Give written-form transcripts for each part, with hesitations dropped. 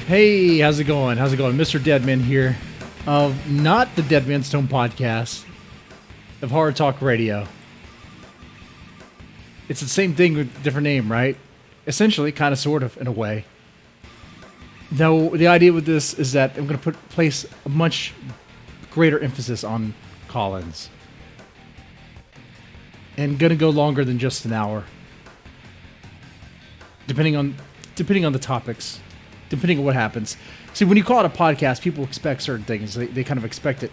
Hey, how's it going? How's it going? MrDeadman here of not the Deadmanstome podcast, of Horror Talk Radio. It's the same thing with a different name, right? Essentially, kind of, sort of, in a way. Though the idea with this is that I'm going to place a much greater emphasis on call-ins. And going to go longer than just an hour. Depending on the topics. Depending on what happens. See, when you call it a podcast, people expect certain things. They kind of expect it,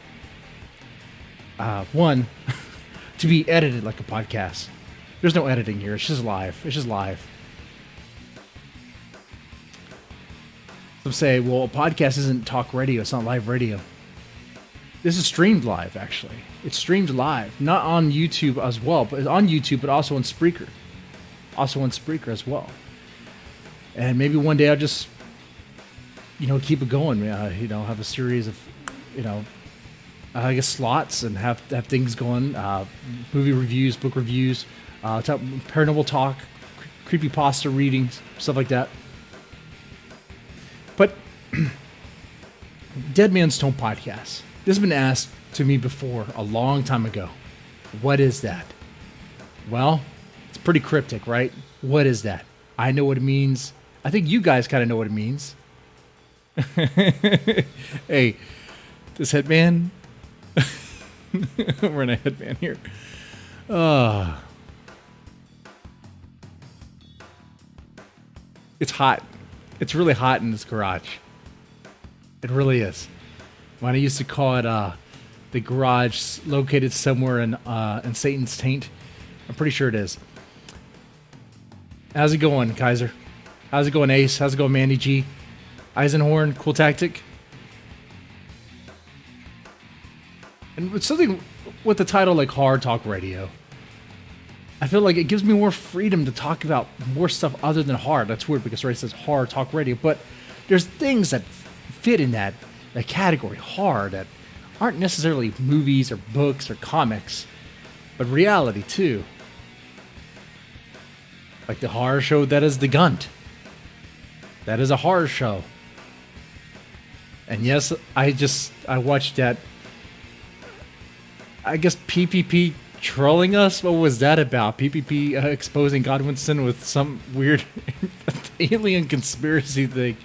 one, to be edited like a podcast. There's no editing here. It's just live. It's just live. Some say, well, a podcast isn't talk radio. It's not live radio. This is streamed live, actually. It's streamed live. Not on YouTube as well, but on YouTube, but also on Spreaker. Also on Spreaker as well. And maybe one day I'll just, keep it going. Have a series of, I guess slots and have things going. Movie reviews, book reviews, paranormal talk, creepypasta readings, stuff like that. But Deadmanstome podcast. This has been asked to me before a long time ago. What is that? Well, it's pretty cryptic, right? What is that? I know what it means. I think you guys kind of know what it means. Hey, this headband. We're in a headband here. It's hot. It's really hot in this garage. It really is. When I used to call it the garage located somewhere in Satan's taint. I'm pretty sure it is. How's it going, Kaiser? How's it going, Ace? How's it going, Mandy G? Eisenhorn, cool tactic. And with something with the title like Horror Talk Radio, I feel like it gives me more freedom to talk about more stuff other than horror. That's weird because it says Horror Talk Radio, but there's things that fit in that category, horror, that aren't necessarily movies or books or comics, but reality too. Like the horror show that is The Gunt. That is a horror show. And yes, I watched that. I guess PPP trolling us? What was that about? PPP exposing Godwinson with some weird alien conspiracy thing.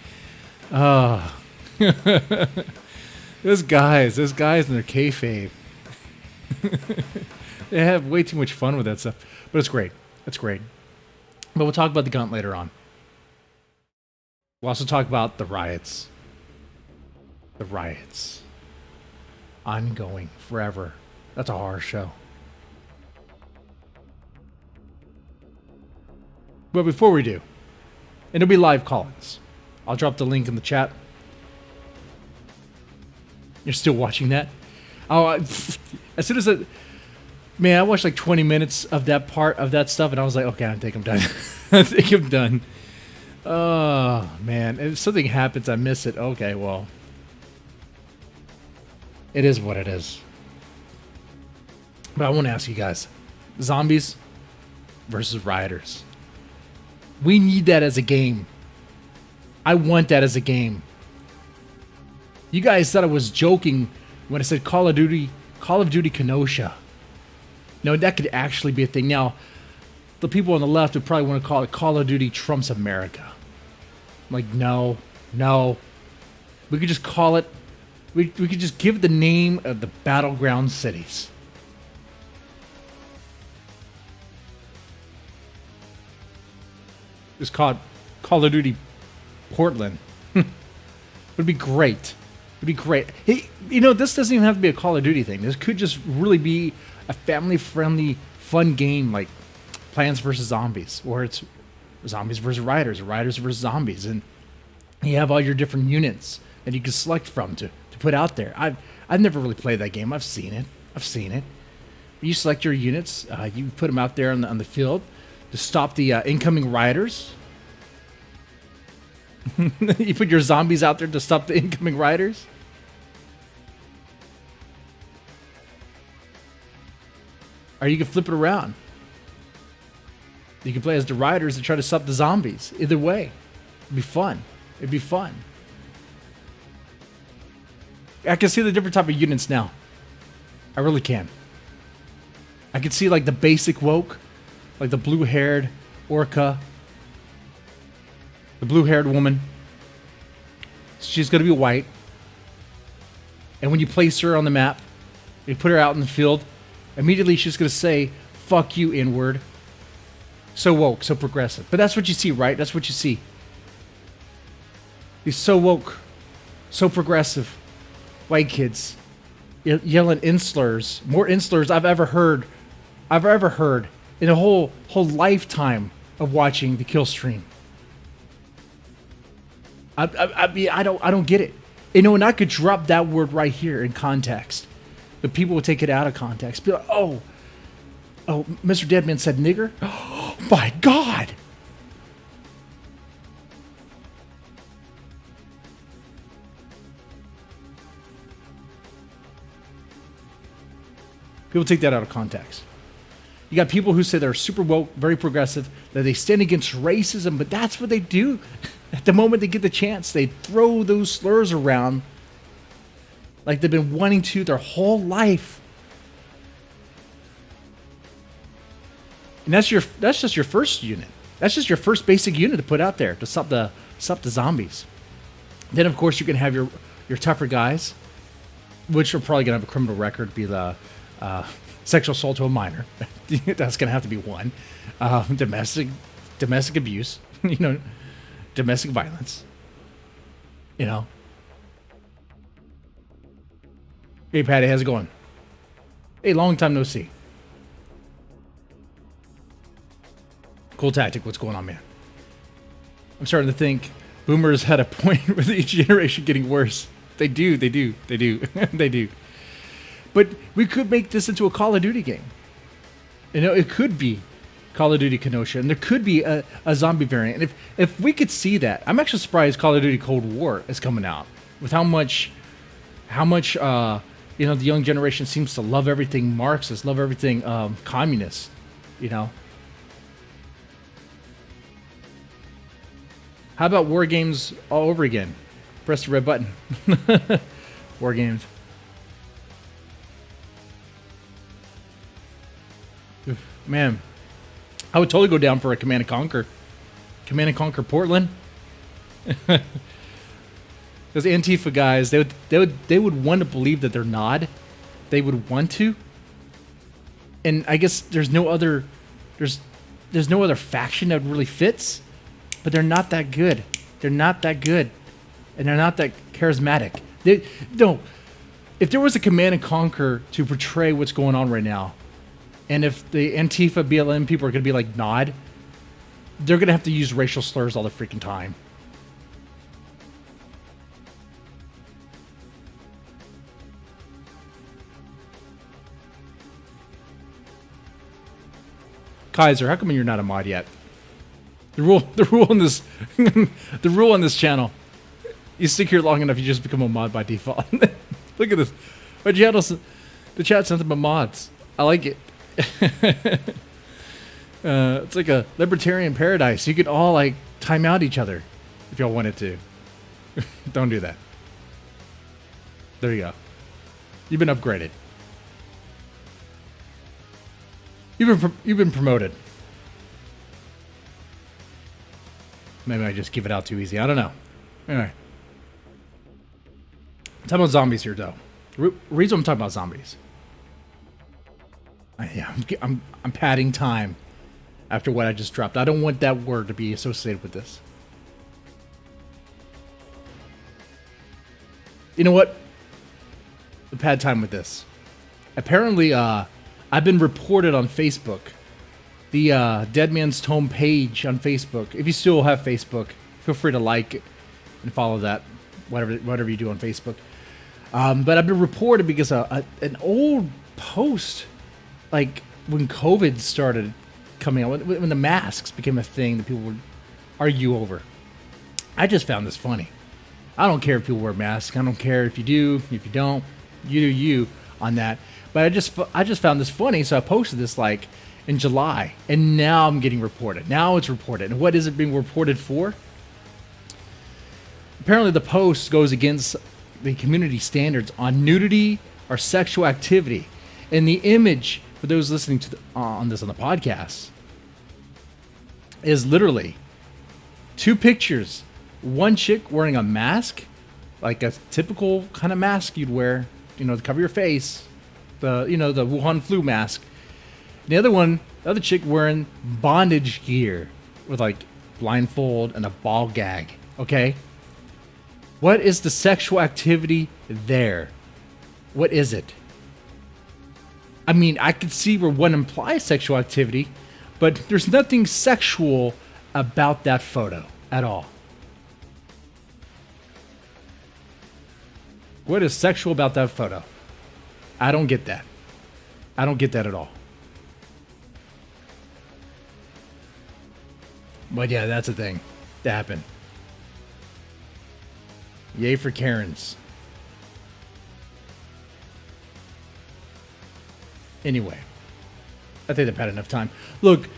Those guys in their kayfabe. They have way too much fun with that stuff. But it's great. It's great. But we'll talk about The Gunt later on. We'll also talk about the riots. The riots. Ongoing. Forever. That's a horror show. But before we do, and it'll be live call-ins. I'll drop the link in the chat. You're still watching that? Oh, as soon as I watched like 20 minutes of that part of that stuff, and I was like, okay, I think I'm done. I think I'm done. Oh, man. If something happens, I miss it. Okay, well. It is what it is. But I want to ask you guys. Zombies versus rioters. We need that as a game. I want that as a game. You guys thought I was joking when I said Call of Duty Kenosha. No, that could actually be a thing. Now, the people on the left would probably want to call it Call of Duty Trumps America. I'm like, no. We could just call it, we could just give the name of the battleground cities. It's called Call of Duty Portland. It'd be great. It'd be great. Hey, this doesn't even have to be a Call of Duty thing. This could just really be a family-friendly, fun game like Plants vs. Zombies, or it's Zombies versus Riders, or Riders versus Zombies, and you have all your different units that you can select from to put out there. I've never really played that game. I've seen it. You select your units, you put them out there on the field to stop the incoming riders. You put your zombies out there to stop the incoming riders. Or you can flip it around. You can play as the riders and try to stop the zombies. Either way, it'd be fun. It'd be fun. I can see the different type of units now. I really can. I can see like the basic woke, like the blue-haired orca, the blue-haired woman. She's going to be white. And when you place her on the map, you put her out in the field, immediately she's going to say, fuck you, N-word. So woke, so progressive. But that's what you see, right? That's what you see. He's so woke, so progressive. White kids yelling inslurs. More inslurs I've ever heard in a whole lifetime of watching the kill stream. I mean, I don't get it. You know, and I could drop that word right here in context, but people would take it out of context. Be like, oh, MrDeadman said nigger. Oh my God. People take that out of context. You got people who say they're super woke, very progressive, that they stand against racism, but that's what they do. At the moment they get the chance, they throw those slurs around like they've been wanting to their whole life. And that's just your first unit. That's just your first basic unit to put out there to stop the zombies. Then of course you can have your tougher guys, which are probably gonna have a criminal record, be the sexual assault to a minor. That's gonna have to be one. Domestic abuse. You know, domestic violence. You know. Hey Patty, how's it going? Hey, long time no see. Cool tactic. What's going on, man? I'm starting to think boomers had a point with each generation getting worse. They do. They do. But we could make this into a Call of Duty game. You know, it could be Call of Duty Kenosha, and there could be a zombie variant. And if we could see that, I'm actually surprised Call of Duty Cold War is coming out with how much you know, the young generation seems to love everything Marxist, love everything communist. You know. How about war games all over again? Press the red button. War games. Man, I would totally go down for a Command & Conquer. Command & Conquer Portland. Those Antifa guys, they would want to believe that they're not. They would want to. And I guess there's no other faction that really fits. But they're not that good. They're not that good. And they're not that charismatic. If there was a Command & Conquer to portray what's going on right now, and if the Antifa BLM people are going to be like Nod, they're going to have to use racial slurs all the freaking time. Kaiser, how come you're not a mod yet? The rule on this the rule on this channel. You stick here long enough, you just become a mod by default. Look at this. My channel's the chat's nothing but mods. I like it. It's like a libertarian paradise. You could all like time out each other if y'all wanted to. Don't do that. There you go. You've been upgraded. You've been promoted. Maybe I just give it out too easy. I don't know. Anyway. I'm talking about zombies here, though. Reason I'm talking about zombies. I'm padding time after what I just dropped. I don't want that word to be associated with this. You know what? The pad time with this. Apparently, I've been reported on Facebook. The deadmanstome page on Facebook. If you still have Facebook, feel free to like it and follow that, whatever you do on Facebook. But I've been reported because an old post, like when COVID started coming out, when the masks became a thing that people would argue over. I just found this funny. I don't care if people wear masks. I don't care if you do, if you don't. You do you on that. But I just found this funny, so I posted this like in July, and now I'm getting reported. Now it's reported. And what is it being reported for? Apparently the post goes against the community standards on nudity or sexual activity. And the image, for those listening to on the podcast, is literally two pictures. One chick wearing a mask, like a typical kind of mask you'd wear, to cover your face, the Wuhan flu mask. And the other chick wearing bondage gear with like blindfold and a ball gag. Okay, what is the sexual activity there? What is it? I mean, I could see where one implies sexual activity, but there's nothing sexual about that photo at all. What is sexual about that photo? I don't get that. I don't get that at all. But yeah, that's a thing that happened. Yay for Karens. Anyway, I think I've had enough time. Look,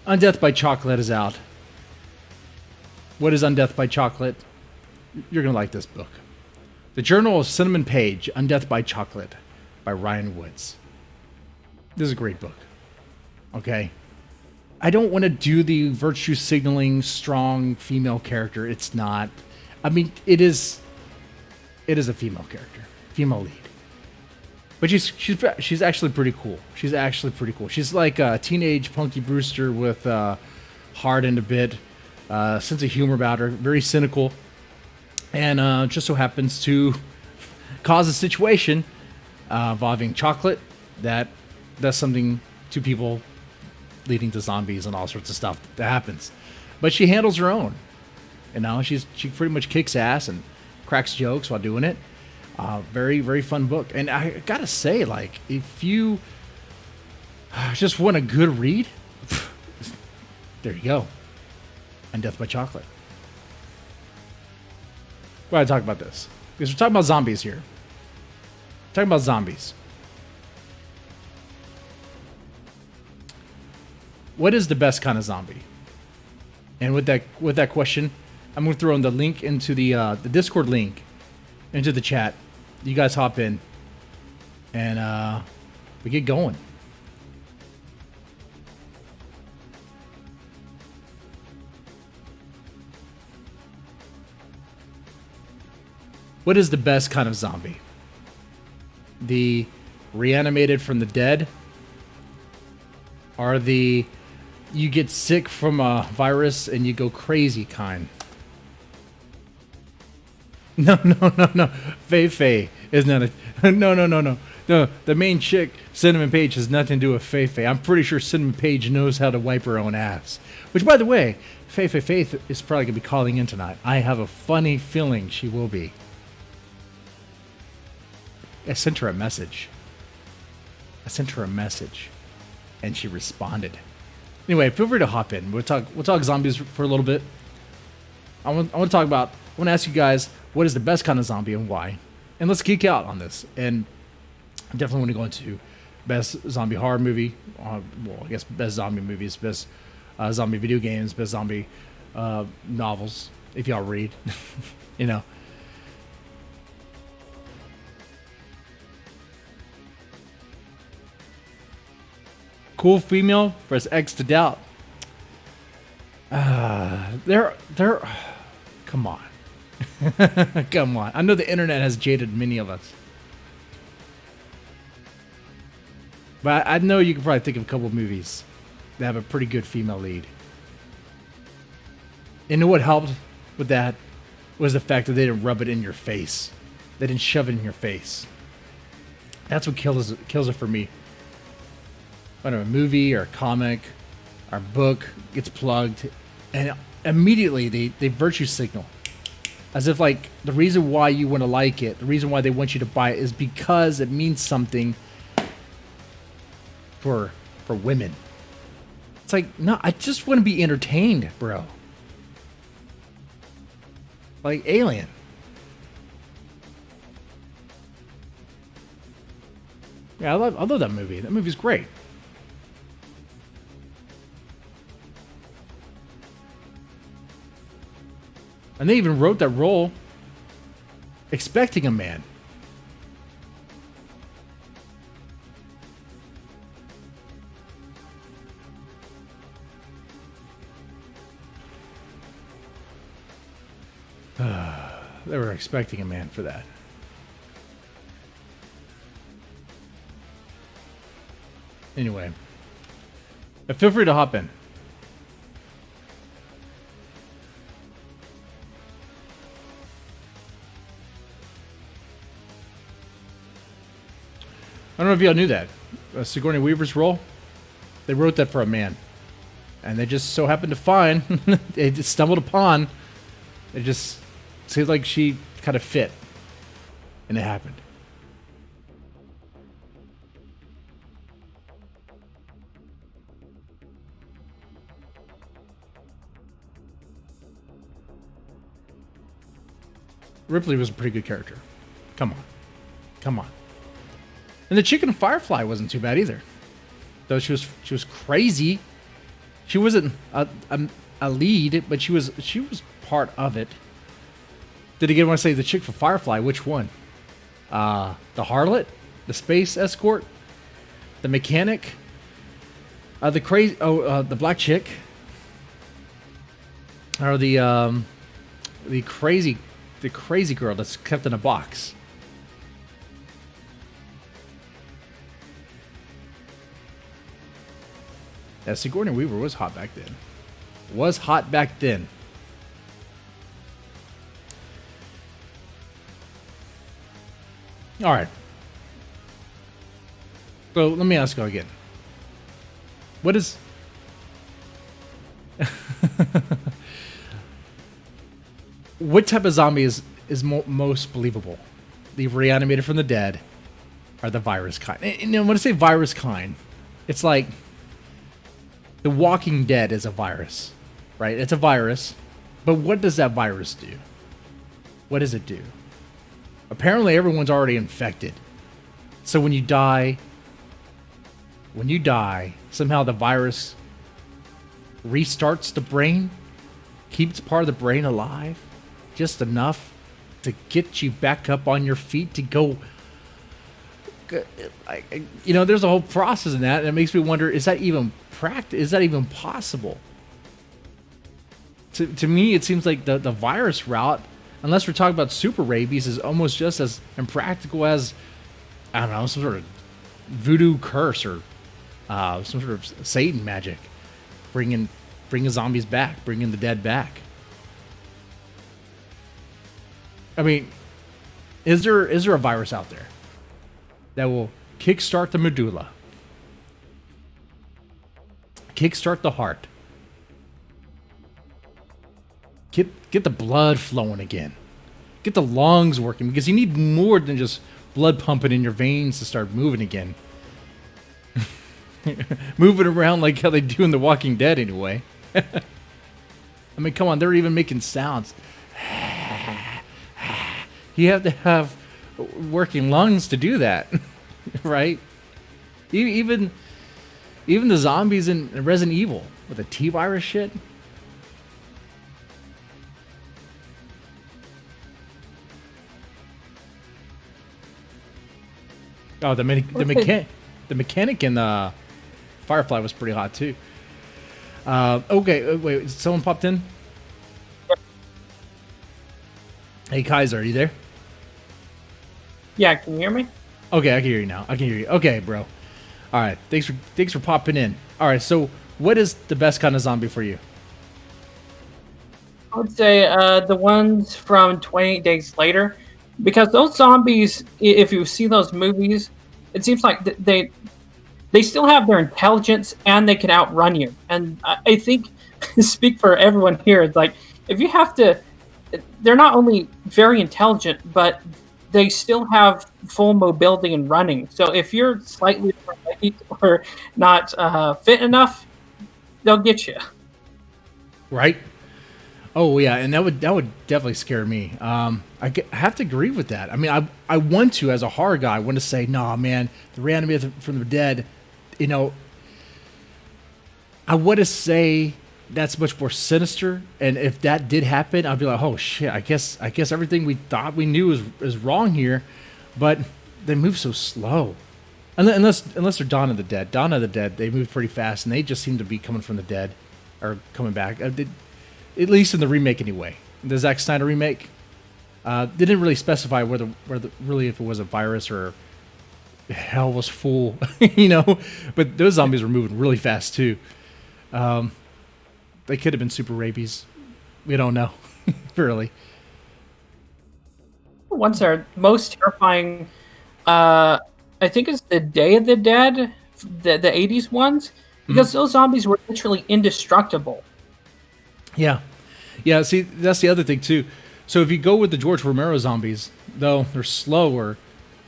Undeath by Chocolate is out. What is Undeath by Chocolate? You're going to like this book. The Journal of Cinnamon Page, Undeath by Chocolate by Ryan Woods. This is a great book. Okay? I don't want to do the virtue signaling strong female character. It's not. I mean, it is a female character. Female lead. But she's actually pretty cool. She's actually pretty cool. She's like a teenage Punky Brewster with heart and a bit, sense of humor about her. Very cynical, and just so happens to cause a situation involving chocolate that does something to people, leading to zombies and all sorts of stuff that happens. But she handles her own. She pretty much kicks ass and cracks jokes while doing it. Very, very fun book. And I gotta say, like, if you just want a good read, there you go. Undeath by Chocolate. Why do I talk about this? Because we're talking about zombies here. We're talking about zombies. What is the best kind of zombie? And with that question, I'm going to throw in the link into the Discord link into the chat. You guys hop in, and we get going. What is the best kind of zombie? The reanimated from the dead? Or the you get sick from a virus and you go crazy kind? No. Fei is not a... No. The main chick, Cinnamon Page, has nothing to do with Fei. I'm pretty sure Cinnamon Page knows how to wipe her own ass. Which, by the way, Fei is probably going to be calling in tonight. I have a funny feeling she will be. I sent her a message. And she responded. Anyway, feel free to hop in. We'll talk zombies for a little bit. I want to ask you guys, what is the best kind of zombie and why? And let's geek out on this. And I definitely want to go into best zombie horror movie. I guess best zombie movies, best zombie video games, best zombie novels, if y'all read. Cool female versus X to doubt. They're come on. Come on. I know the internet has jaded many of us. But I know you can probably think of a couple of movies that have a pretty good female lead. And what helped with that was the fact that they didn't rub it in your face. They didn't shove it in your face. That's what kills it for me. When a movie or a comic or a book gets plugged, and immediately they virtue signal. As if like the reason why you want to like it, the reason why they want you to buy it is because it means something for women. It's like, no, I just want to be entertained, bro. Like Alien. Yeah, I love that movie. That movie's great. And they even wrote that role expecting a man. They were expecting a man for that. Anyway, feel free to hop in. I don't know if y'all knew that. Sigourney Weaver's role, they wrote that for a man. And they just so happened to find, they just stumbled upon, it just seemed like she kind of fit. And it happened. Ripley was a pretty good character. Come on. Come on. And the chick in Firefly wasn't too bad either. Though she was crazy. She wasn't a lead, but she was part of it. Did again want to say the chick for Firefly, which one? The harlot? The space escort? The mechanic? The crazy the black chick? Or the crazy girl that's kept in a box? Yeah, Sigourney Weaver was hot back then. Was hot back then. All right. So let me ask you again. What is... what type of zombie is most believable? The reanimated from the dead or the virus kind? And when I say virus kind, it's like... The Walking Dead is a virus, right? It's a virus, but what does that virus do? What does it do? Apparently everyone's already infected. So when you die, somehow the virus restarts the brain, keeps part of the brain alive, just enough to get you back up on your feet to go. There's a whole process in that, and it makes me wonder: is that even is that even possible? To me, it seems like the virus route, unless we're talking about super rabies, is almost just as impractical as, I don't know, some sort of voodoo curse or some sort of Satan magic, bringing zombies back, bringing the dead back. I mean, is there a virus out there that will kickstart the medulla, kickstart the heart, get the blood flowing again, get the lungs working, because you need more than just blood pumping in your veins to start moving again. Moving around like how they do in The Walking Dead anyway. I mean, come on, they're even making sounds. You have to have working lungs to do that, right? Even the zombies in Resident Evil with the T-virus shit. Oh, the mechanic in Firefly was pretty hot too. Okay, wait, someone popped in. Hey, Kaiser, are you there? Yeah, can you hear me? Okay, I can hear you now. I can hear you. Okay, bro. All right, thanks for popping in. All right, so what is the best kind of zombie for you? I would say the ones from 28 Days Later, because those zombies, if you see those movies, it seems like they still have their intelligence and they can outrun you. And I think, speak for everyone here, like if you have to, they're not only very intelligent, but they still have full mobility and running. So if you're slightly overweight or not fit enough, they'll get you. Right. Oh yeah, and that would definitely scare me. I have to agree with that. I mean, I want to, as a horror guy, I want to say, nah, man, the reanimated from the dead. You know, I want to say that's much more sinister. And if that did happen, I'd be like, oh shit, I guess everything we thought we knew is wrong here. But they move so slow. Unless they're Dawn of the Dead. Dawn of the Dead, they move pretty fast, and they just seem to be coming from the dead, or coming back. At least in the remake, anyway. The Zack Snyder remake, they didn't really specify whether really if it was a virus or hell was full, you know. But those zombies were moving really fast too. They could have been super rabies. We don't know, really. The ones that are most terrifying, I think it's the Day of the Dead, the 80s ones, because those zombies were literally indestructible. Yeah. Yeah, see, that's the other thing, too. So if you go with the George Romero zombies, though they're slower,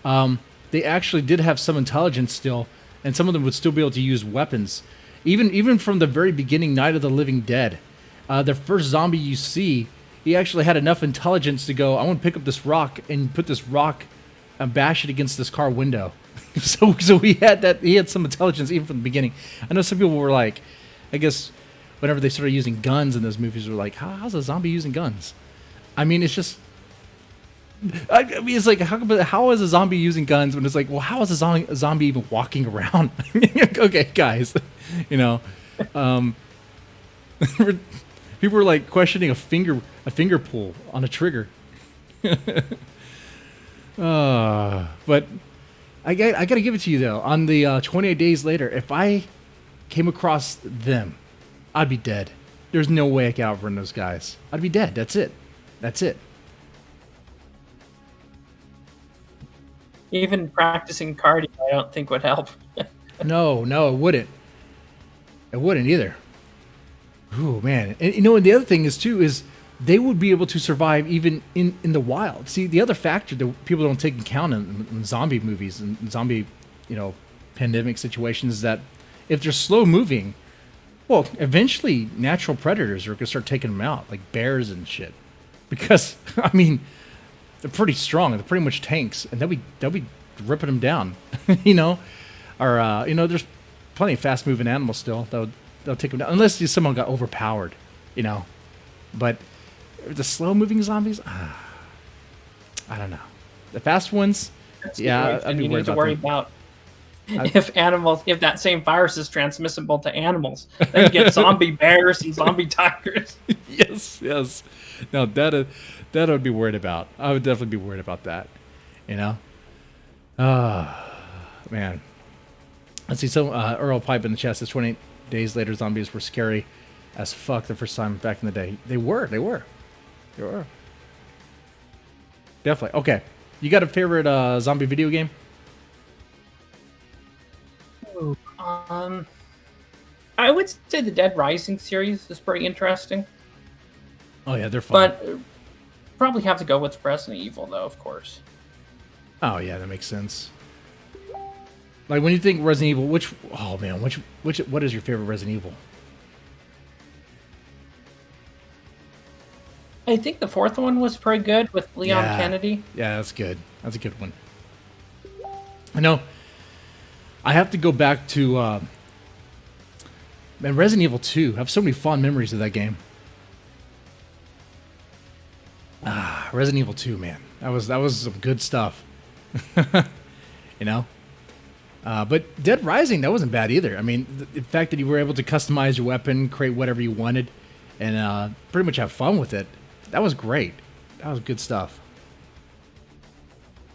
they actually did have some intelligence still, and some of them would still be able to use weapons. Even from the very beginning, Night of the Living Dead, the first zombie you see, he actually had enough intelligence to go, I want to pick up this rock and put this rock and bash it against this car window. So he had some intelligence even from the beginning. I know some people were like, I guess whenever they started using guns in those movies, were like, how's a zombie using guns? I mean, it's just, I mean, it's like, how is a zombie using guns when it's like, well, how is a zombie even walking around? Okay, guys, you know, people were like questioning a finger pull on a trigger. But I got to give it to you, though. On the 28 Days Later, if I came across them, I'd be dead. There's no way I could outrun those guys. I'd be dead. That's it. That's it. Even practicing cardio, I don't think would help. No, it wouldn't. It wouldn't either. Ooh, man. And, you know, and the other thing is, too, is they would be able to survive even in the wild. See, the other factor that people don't take into account in zombie movies and zombie, you know, pandemic situations is that if they're slow moving, well, eventually natural predators are going to start taking them out, like bears and shit. Because, I mean, they're pretty strong. They're pretty much tanks, and they'll be ripping them down, you know? Or, you know, there's plenty of fast-moving animals still. They'll take them down, unless someone got overpowered, you know? But the slow-moving zombies, I don't know. The fast ones, yeah, I'd be you worried need to about worry them. about if that same virus is transmissible to animals. Then you get zombie bears and zombie tigers. Yes. No, that I'd be worried about. I would definitely be worried about that. You know? Man. Let's see. So, Earl Pipe in the chat says 28 Days Later zombies were scary as fuck the first time back in the day. They were. Definitely. Okay. You got a favorite zombie video game? I would say the Dead Rising series is pretty interesting. Oh, yeah, they're fun. But probably have to go with Resident Evil, though, of course. Oh, yeah, that makes sense. Like, when you think Resident Evil, what is your favorite Resident Evil? I think the fourth one was pretty good with Leon Kennedy. Yeah, that's good. That's a good one. I know. I have to go back to Resident Evil 2. I have so many fond memories of that game. Resident Evil 2, man. That was some good stuff. You know? But Dead Rising, that wasn't bad either. I mean, the fact that you were able to customize your weapon, create whatever you wanted, and pretty much have fun with it, that was great. That was good stuff.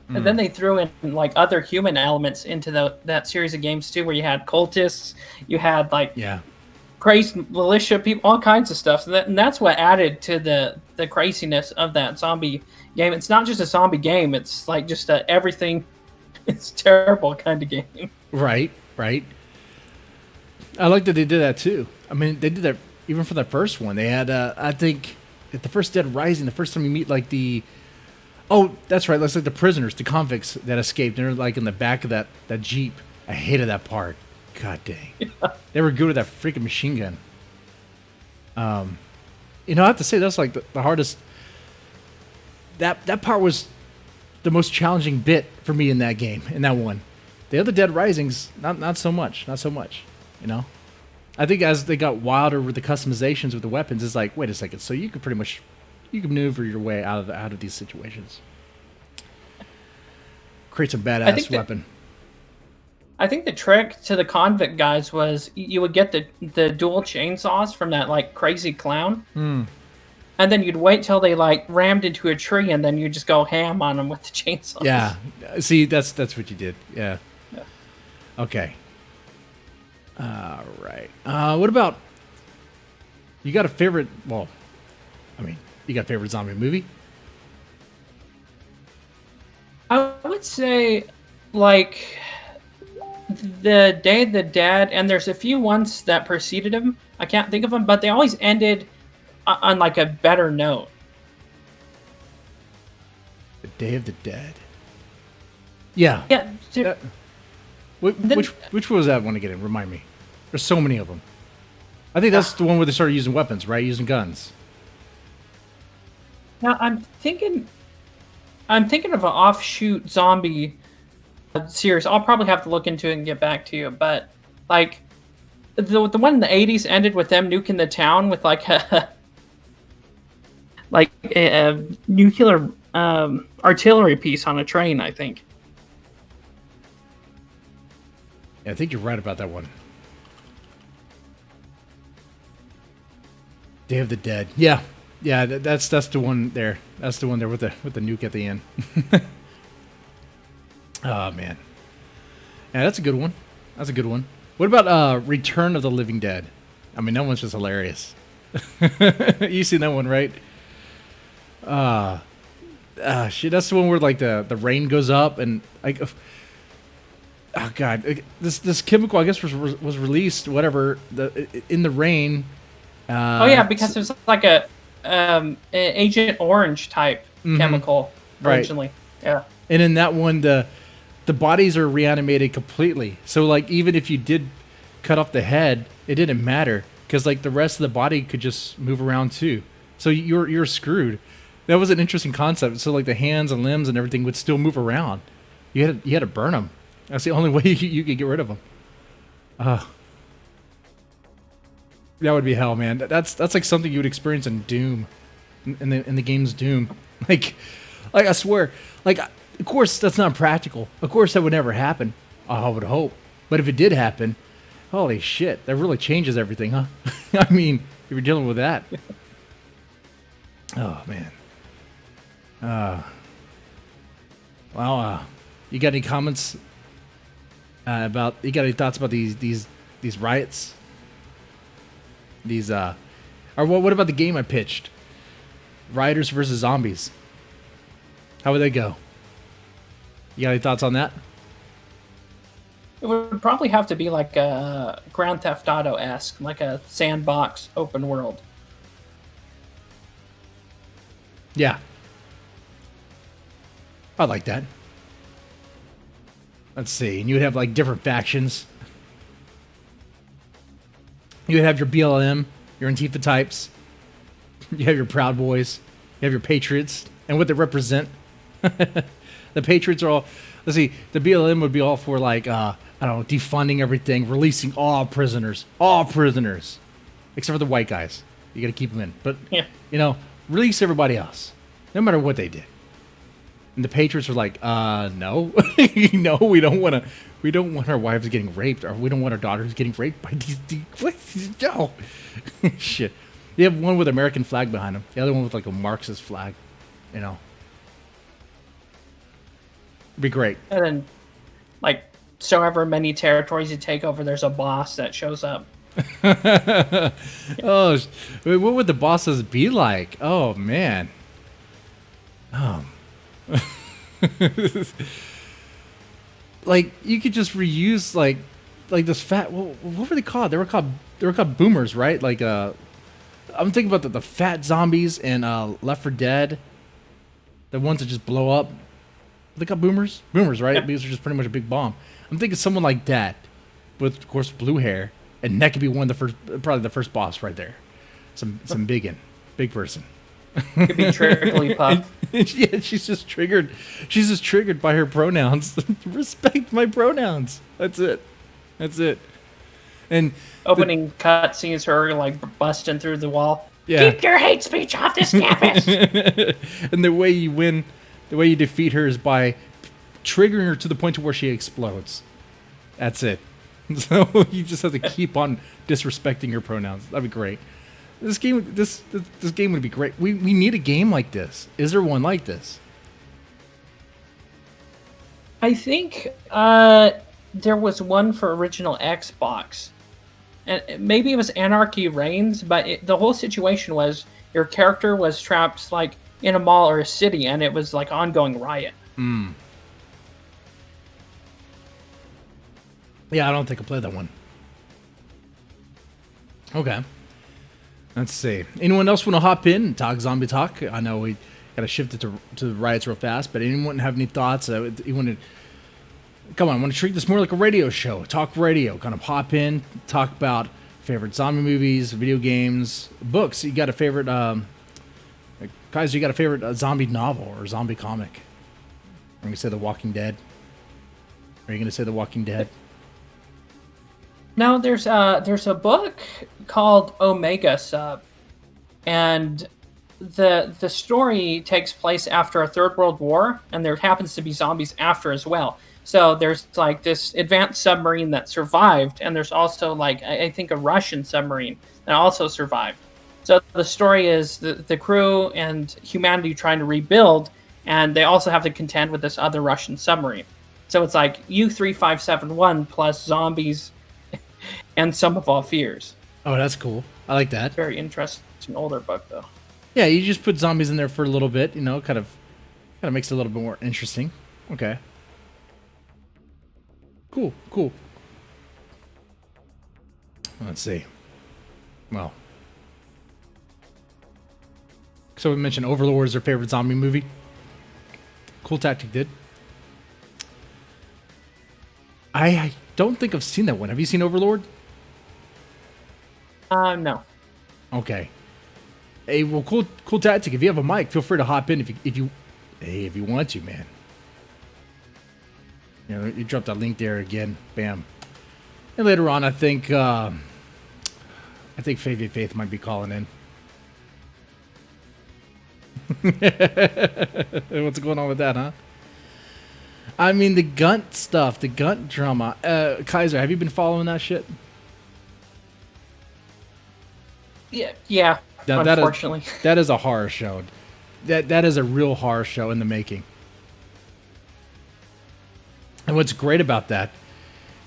And then they threw in like other human elements into that series of games too, where you had cultists, you had like crazy militia people, all kinds of stuff. And that's what added to the craziness of that zombie game. It's not just a zombie game; it's like just everything. It's terrible kind of game. Right. I like that they did that too. I mean, they did that even for the first one. They had, I think, at the first Dead Rising, the first time you meet like the. Oh, that's right. That's like the prisoners, the convicts that escaped. They're like in the back of that Jeep. I hated that part. God dang. Yeah. They were good with that freaking machine gun. You know, I have to say, that's like the hardest. That part was the most challenging bit for me in that game, in that one. The other Dead Risings, not so much. Not so much. You know? I think as they got wilder with the customizations with the weapons, it's like, wait a second, so you can maneuver your way out of these situations. Create some badass weapon. I think the trick to the convict guys was you would get the dual chainsaws from that like crazy clown, and then you'd wait till they like rammed into a tree, and then you just go ham on them with the chainsaws. Yeah, see, that's what you did. Yeah. Okay. All right. What about? You got a favorite? Well, I mean, you got a favorite zombie movie? I would say, like, the Day of the Dead, and there's a few ones that preceded them. I can't think of them, but they always ended on like a better note. The Day of the Dead. Yeah. Yeah. Which was that one again? Remind me. There's so many of them. I think that's the one where they started using weapons, right? Using guns. Now I'm thinking of an offshoot zombie series. I'll probably have to look into it and get back to you. But like the one in the 80s ended with them nuking the town with like a nuclear artillery piece on a train, I think. Yeah, I think you're right about that one. Day of the Dead. Yeah, that's the one there. That's the one there with the nuke at the end. Oh man, yeah, that's a good one. That's a good one. What about Return of the Living Dead? I mean, that one's just hilarious. You seen that one, right? Shit, that's the one where like the rain goes up and like. Oh god, this chemical I guess was released whatever in the rain. Oh yeah, because it was like a Agent Orange type chemical originally. Right. Yeah. And in that one, the bodies are reanimated completely. So like even if you did cut off the head, it didn't matter because like the rest of the body could just move around too. So you're screwed. That was an interesting concept. So like the hands and limbs and everything would still move around. You had to burn them. That's the only way you could get rid of them. That would be hell, man. That's like something you would experience in Doom, in the game's Doom. Like I swear, like of course that's not practical. Of course that would never happen. I would hope, but if it did happen, holy shit, that really changes everything, huh? I mean, if you're dealing with that. Oh man. Well, you got any comments? You got any thoughts about these riots? Or what about the game I pitched? Rioters versus zombies. How would they go? You got any thoughts on that? It would probably have to be like a Grand Theft Auto-esque, like a sandbox open world. Yeah. I like that. Let's see. And you would have like different factions. You would have your BLM, your Antifa types. You have your Proud Boys. You have your Patriots. And what they represent. The Patriots are all... Let's see. The BLM would be all for like, I don't know, defunding everything. Releasing all prisoners. All prisoners. Except for the white guys. You got to keep them in. But, release everybody else. No matter what they did. And the Patriots are like, no. No, we don't want our wives getting raped, or we don't want our daughters getting raped by these no. Shit. You have one with an American flag behind them. The other one with like a Marxist flag. It'd be great. And then, like, so however many territories you take over, there's a boss that shows up. Oh, what would the bosses be like? Oh, man. Like you could just reuse like this fat. What were they called? They were called boomers, right? Like I'm thinking about the fat zombies in Left 4 Dead. The ones that just blow up. They called boomers. Boomers, right? Yep. These are just pretty much a big bomb. I'm thinking someone like that, with of course blue hair, and that could be probably the first boss right there. Some big person. Could be Trickly Puff. Yeah, she's just triggered. She's just triggered by her pronouns. Respect my pronouns. That's it. And Opening cutscene is her like busting through the wall. Yeah. Keep your hate speech off this campus. And the way you win, the way you defeat her is by triggering her to the point to where she explodes. That's it. So you just have to keep on disrespecting your pronouns. That'd be great. This game would be great. We need a game like this. Is there one like this? I think there was one for original Xbox. And maybe it was Anarchy Reigns, but the whole situation was your character was trapped like in a mall or a city, and it was like ongoing riot. Yeah, I don't think I played that one. Okay. Let's see. Anyone else want to hop in and talk zombie talk? I know we got to shift it to the riots real fast, but anyone have any thoughts? You want to... Come on, I want to treat this more like a radio show. Talk radio. Kind of hop in, talk about favorite zombie movies, video games, books. You got a favorite... guys, you got a favorite zombie novel or zombie comic? Are you going to say The Walking Dead? Are you going to say The Walking Dead? No, there's a book called Omega Sub, and the story takes place after a Third World War, and there happens to be zombies after as well. So there's like this advanced submarine that survived, and there's also like I think a Russian submarine that also survived. So the story is the crew and humanity trying to rebuild, and they also have to contend with this other Russian submarine. So it's like U-3571 plus zombies and Sum of All Fears. Oh, that's cool. I like that. Very interesting older book, though. Yeah, you just put zombies in there for a little bit, you know, kind of makes it a little bit more interesting. Okay. Cool. Let's see. Well. So we mentioned Overlord is our favorite zombie movie. Cool Tactic did. I don't think I've seen that one. Have you seen Overlord? No. Okay. Hey, well, cool Tactic. If you have a mic, feel free to hop in if you want to, man. You know, you dropped that link there again. Bam. And later on, I think Faith might be calling in. What's going on with that, huh? I mean, the Gunt stuff, the Gunt drama. Kaiser, have you been following that shit? Yeah. Unfortunately, that is a horror show. That is a real horror show in the making. And what's great about that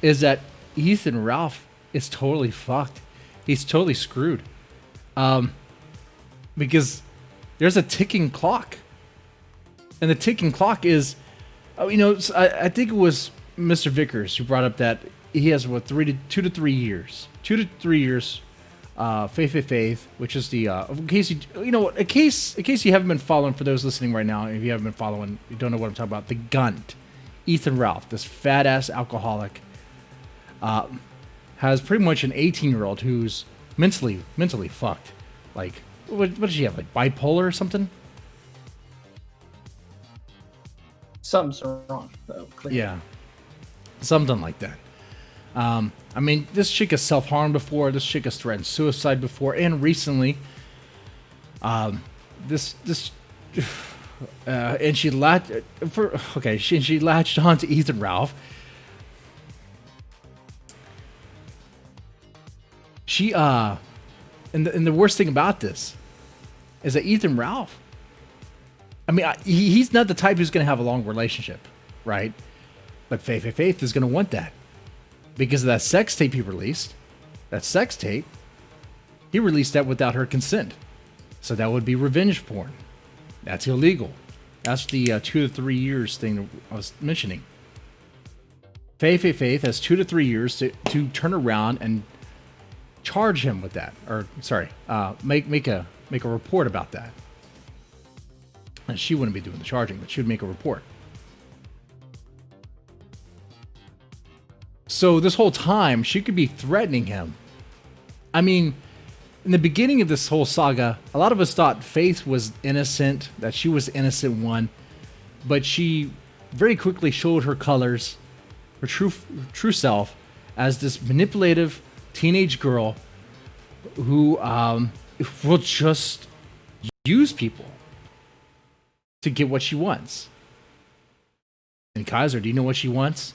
is that Ethan Ralph is totally fucked. He's totally screwed. Because there's a ticking clock. And the ticking clock is, you know, I think it was Mr. Vickers who brought up that he has, 2 to 3 years. 2 to 3 years, Faith, which is the, in case in case you haven't been following, for those listening right now, if you haven't been following, you don't know what I'm talking about, the Gunt. Ethan Ralph, this fat-ass alcoholic, has pretty much an 18-year-old who's mentally fucked. Like, what does she have, like bipolar or something? something's wrong, though. Clearly. Yeah. Something like that. I mean, this chick has self-harmed before. This chick has threatened suicide before. And recently, and she latched she latched on to Ethan Ralph. And the worst thing about this is that Ethan Ralph, I mean, he's not the type who's going to have a long relationship, right? But Faith is going to want that because of that sex tape he released. That sex tape, he released that without her consent. So that would be revenge porn. That's illegal. That's the 2 to 3 years thing that I was mentioning. Faith has 2 to 3 years to turn around and charge him with that, or make a report about that. And she wouldn't be doing the charging, but she would make a report. So this whole time, she could be threatening him. I mean, in the beginning of this whole saga, a lot of us thought Faith was innocent, that she was the innocent one, but she very quickly showed her colors, her true self, as this manipulative, teenage girl who will just use people to get what she wants. And Kaiser, do you know what she wants?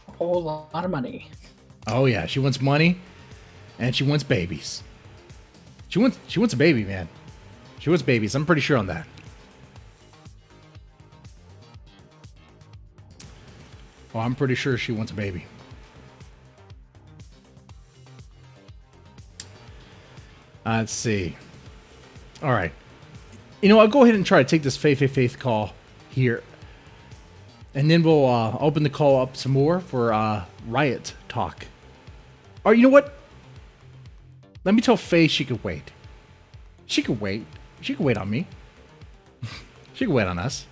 A whole lot of money. Oh yeah, she wants money, and she wants babies. She wants a baby, man. She wants babies. I'm pretty sure on that. Oh, I'm pretty sure she wants a baby. Let's see. All right. You know, I'll go ahead and try to take this faith call here. And then we'll open the call up some more for Riot talk. Or you know what? Let me tell Faye she could wait. She could wait. She could wait on me. She could wait on us.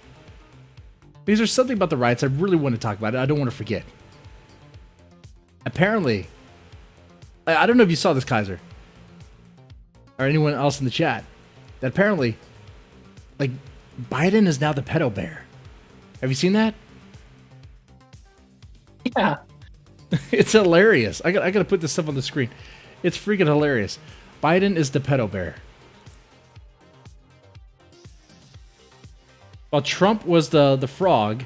Because there's something about the riots I really want to talk about. I don't want to forget. Apparently, I don't know if you saw this, Kaiser, or anyone else in the chat, that apparently, like, Biden is now the pedo bear. Have you seen that? Yeah. It's hilarious. I got to put this stuff on the screen. It's freaking hilarious. Biden is the pedo bear. While Trump was the frog,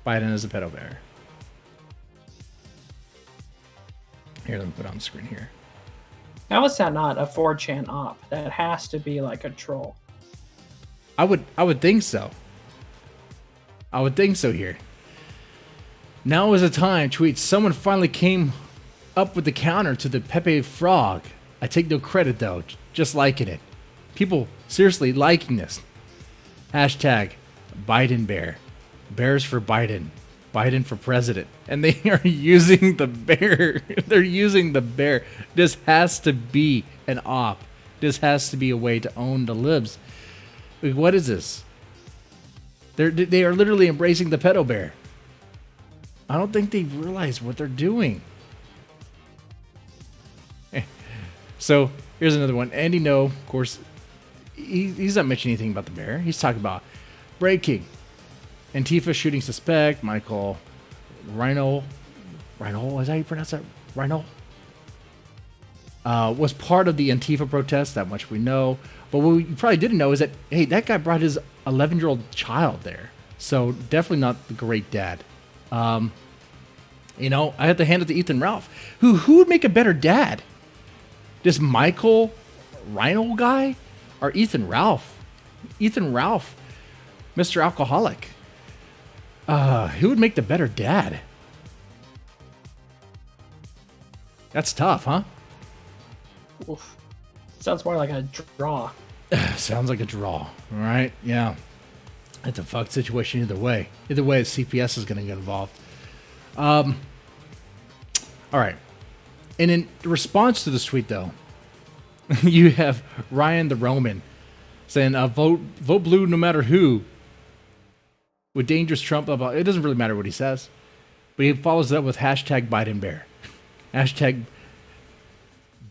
Biden is the pedo bear. Here, let me put it on the screen here. How is that not a 4chan op? That has to be like a troll. I would think so. I would think so here. Now is the time, tweets. Someone finally came up with the counter to the Pepe frog. I take no credit though, just liking it. People seriously liking this. Hashtag Biden bear. Bears for Biden. Biden for president. And they are using the bear. They're using the bear. This has to be an op. This has to be a way to own the libs. Like, what is this? They are literally embracing the pedo bear. I don't think they realize what they're doing. So here's another one. Andy No, of course, he's not mentioning anything about the bear. He's talking about breaking. Antifa shooting suspect. Michael Rhino, is that how you pronounce that? Rhino? Was part of the Antifa protest. That much we know. But what we probably didn't know is that, hey, that guy brought his 11-year-old child there. So definitely not the great dad. You know, I have to hand it to Ethan Ralph. Who would make a better dad? This Michael Rhino guy or Ethan Ralph? Ethan Ralph, Mr. Alcoholic. Who would make the better dad? That's tough, huh? Oof. Sounds more like a draw. Sounds like a draw. All right, yeah. It's a fucked situation either way. Either way, CPS is going to get involved. All right. And in response to this tweet, though, you have Ryan the Roman saying, vote blue no matter who. With dangerous Trump, blah, blah. It doesn't really matter what he says. But he follows it up with hashtag Biden bear. Hashtag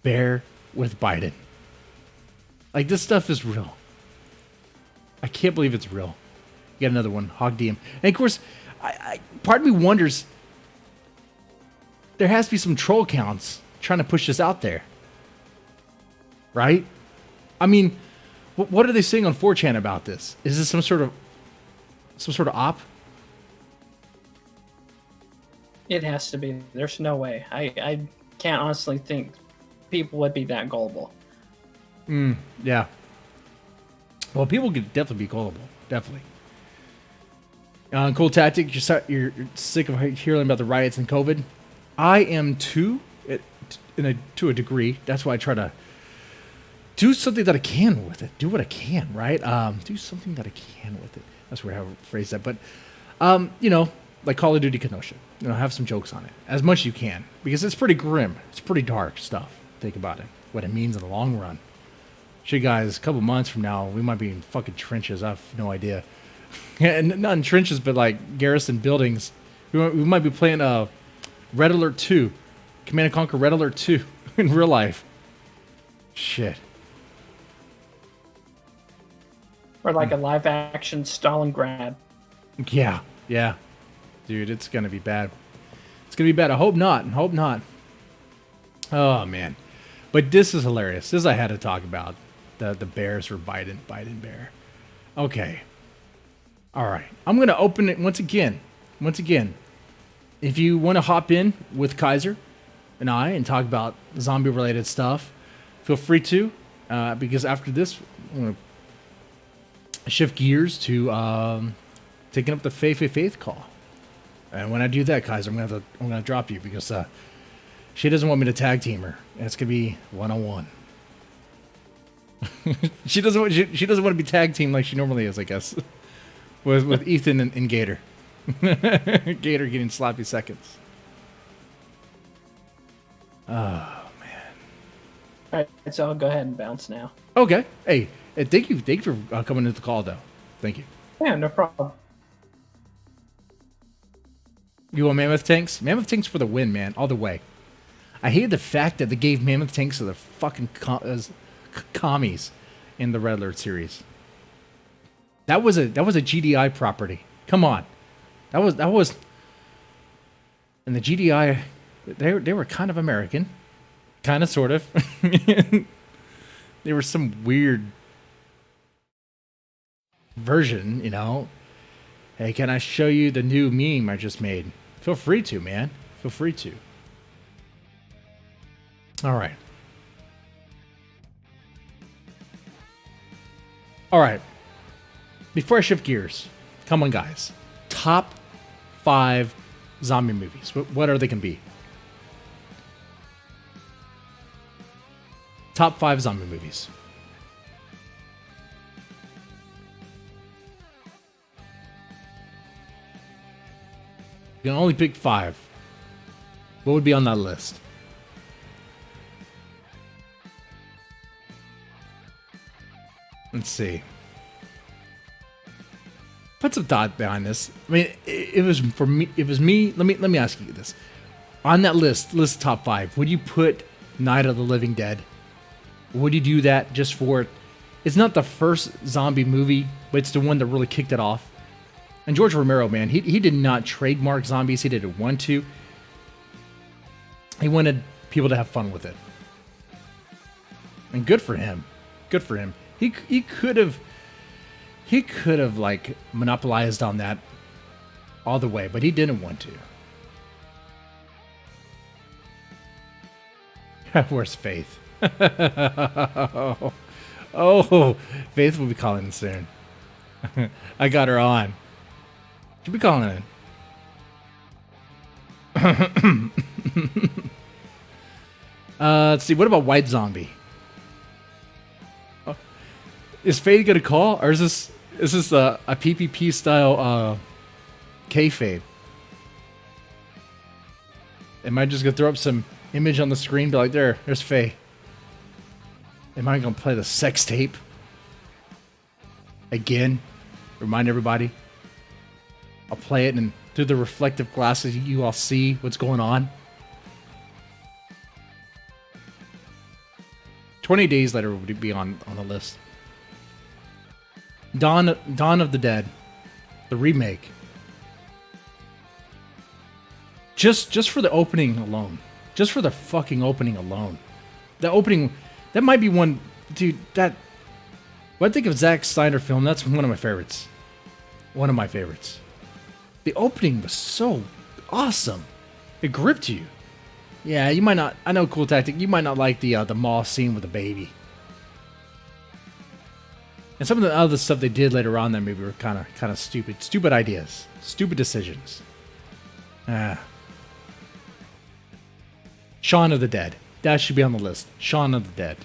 bear with Biden. Like, this stuff is real. I can't believe it's real. You got another one, Hog DM. And of course, part of me wonders, there has to be some troll accounts trying to push this out there. Right? I mean, what are they saying on 4chan about this? Is this some sort of op? It has to be. There's no way. I can't honestly think people would be that gullible. Yeah. Well, people could definitely be gullible. Definitely. Cool tactic. You're sick of hearing about the riots and COVID. I am too, to a degree. That's why I try to do something that I can with it. Do what I can, right? Do something that I can with it. That's where I phrase that. But, you know, like Call of Duty Kenosha. You know, have some jokes on it. As much as you can. Because it's pretty grim. It's pretty dark stuff. Think about it. What it means in the long run. Shit, guys, a couple months from now, we might be in fucking trenches. I have no idea. And not in trenches, but like garrison buildings. We might be playing Red Alert 2. Command & Conquer Red Alert 2 in real life. Shit. Or like a live-action Stalingrad. Yeah. Dude, it's gonna be bad. It's gonna be bad. I hope not. I hope not. Oh man. But this is hilarious. This I had to talk about. The bears for Biden bear. Okay. Alright. I'm gonna open it once again. Once again. If you want to hop in with Kaiser and I and talk about zombie related stuff, feel free to. Because after this, I'm gonna shift gears to taking up the faith call. And when I do that, Kaiser, I'm gonna drop you because she doesn't want me to tag team her. And it's gonna be 1-on-1. she doesn't want to be tag teamed like she normally is, I guess. with Ethan and Gator. Gator getting sloppy seconds. Oh man. All right, so I'll go ahead and bounce now. Okay. Hey, thank you for coming into the call, though. Thank you. Yeah, no problem. You want Mammoth Tanks? Mammoth Tanks for the win, man. All the way. I hated the fact that they gave Mammoth Tanks to the fucking commies in the Red Alert series. That was a GDI property. Come on. That was and the GDI they were kind of American. Kind of sort of. They were some weird version, you know. Hey, can I show you the new meme I just made? Feel free to, man. Feel free to. All right. All right. Before I shift gears, come on, guys. Top 5 zombie movies. What are they going to be? Top 5 zombie movies. You can only pick 5. What would be on that list? Let's see. Put some thought behind this. I mean, it was for me. It was me. Let me ask you this: on that list top 5, would you put Night of the Living Dead? Would you do that just for? It's not the first zombie movie, but it's the one that really kicked it off. And George Romero, man, he did not trademark zombies. He didn't want to. He wanted people to have fun with it, and good for him. Good for him. He could have like monopolized on that all the way, but he didn't want to. Where's Faith? Oh, Faith will be calling in soon. I got her on. She'll be calling in. Let's see. What about White Zombie? Is Faith gonna call, or is this a PPP style kayfabe? Am I just gonna throw up some image on the screen, be like, there's Faye? Am I gonna play the sex tape again? Remind everybody. I'll play it, and through the reflective glasses, you all see what's going on. 20 Days Later would be on the list. Dawn of the Dead, the remake. Just for the opening alone. Just for the fucking opening alone. The opening, that might be one, dude, that, when I think of Zack Snyder film, that's one of my favorites. One of my favorites. The opening was so awesome. It gripped you. Yeah, you might not, I know, cool tactic, you might not like the mall scene with the baby. And some of the other stuff they did later on in that movie were kind of stupid. Stupid ideas. Stupid decisions. Shaun of the Dead. That should be on the list. Shaun of the Dead.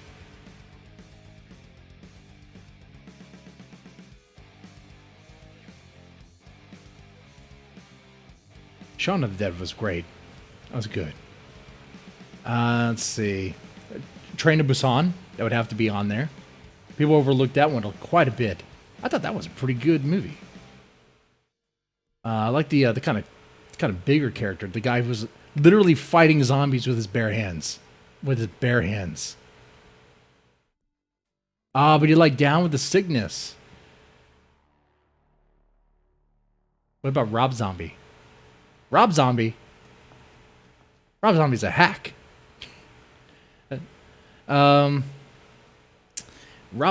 Shaun of the Dead was great. That was good. Let's see. Train to Busan. That would have to be on there. People overlooked that one quite a bit. I thought that was a pretty good movie. I like the kind of bigger character, the guy who was literally fighting zombies with his bare hands, But you like Down with the Sickness. What about Rob Zombie? Rob Zombie. Rob Zombie's a hack. Rob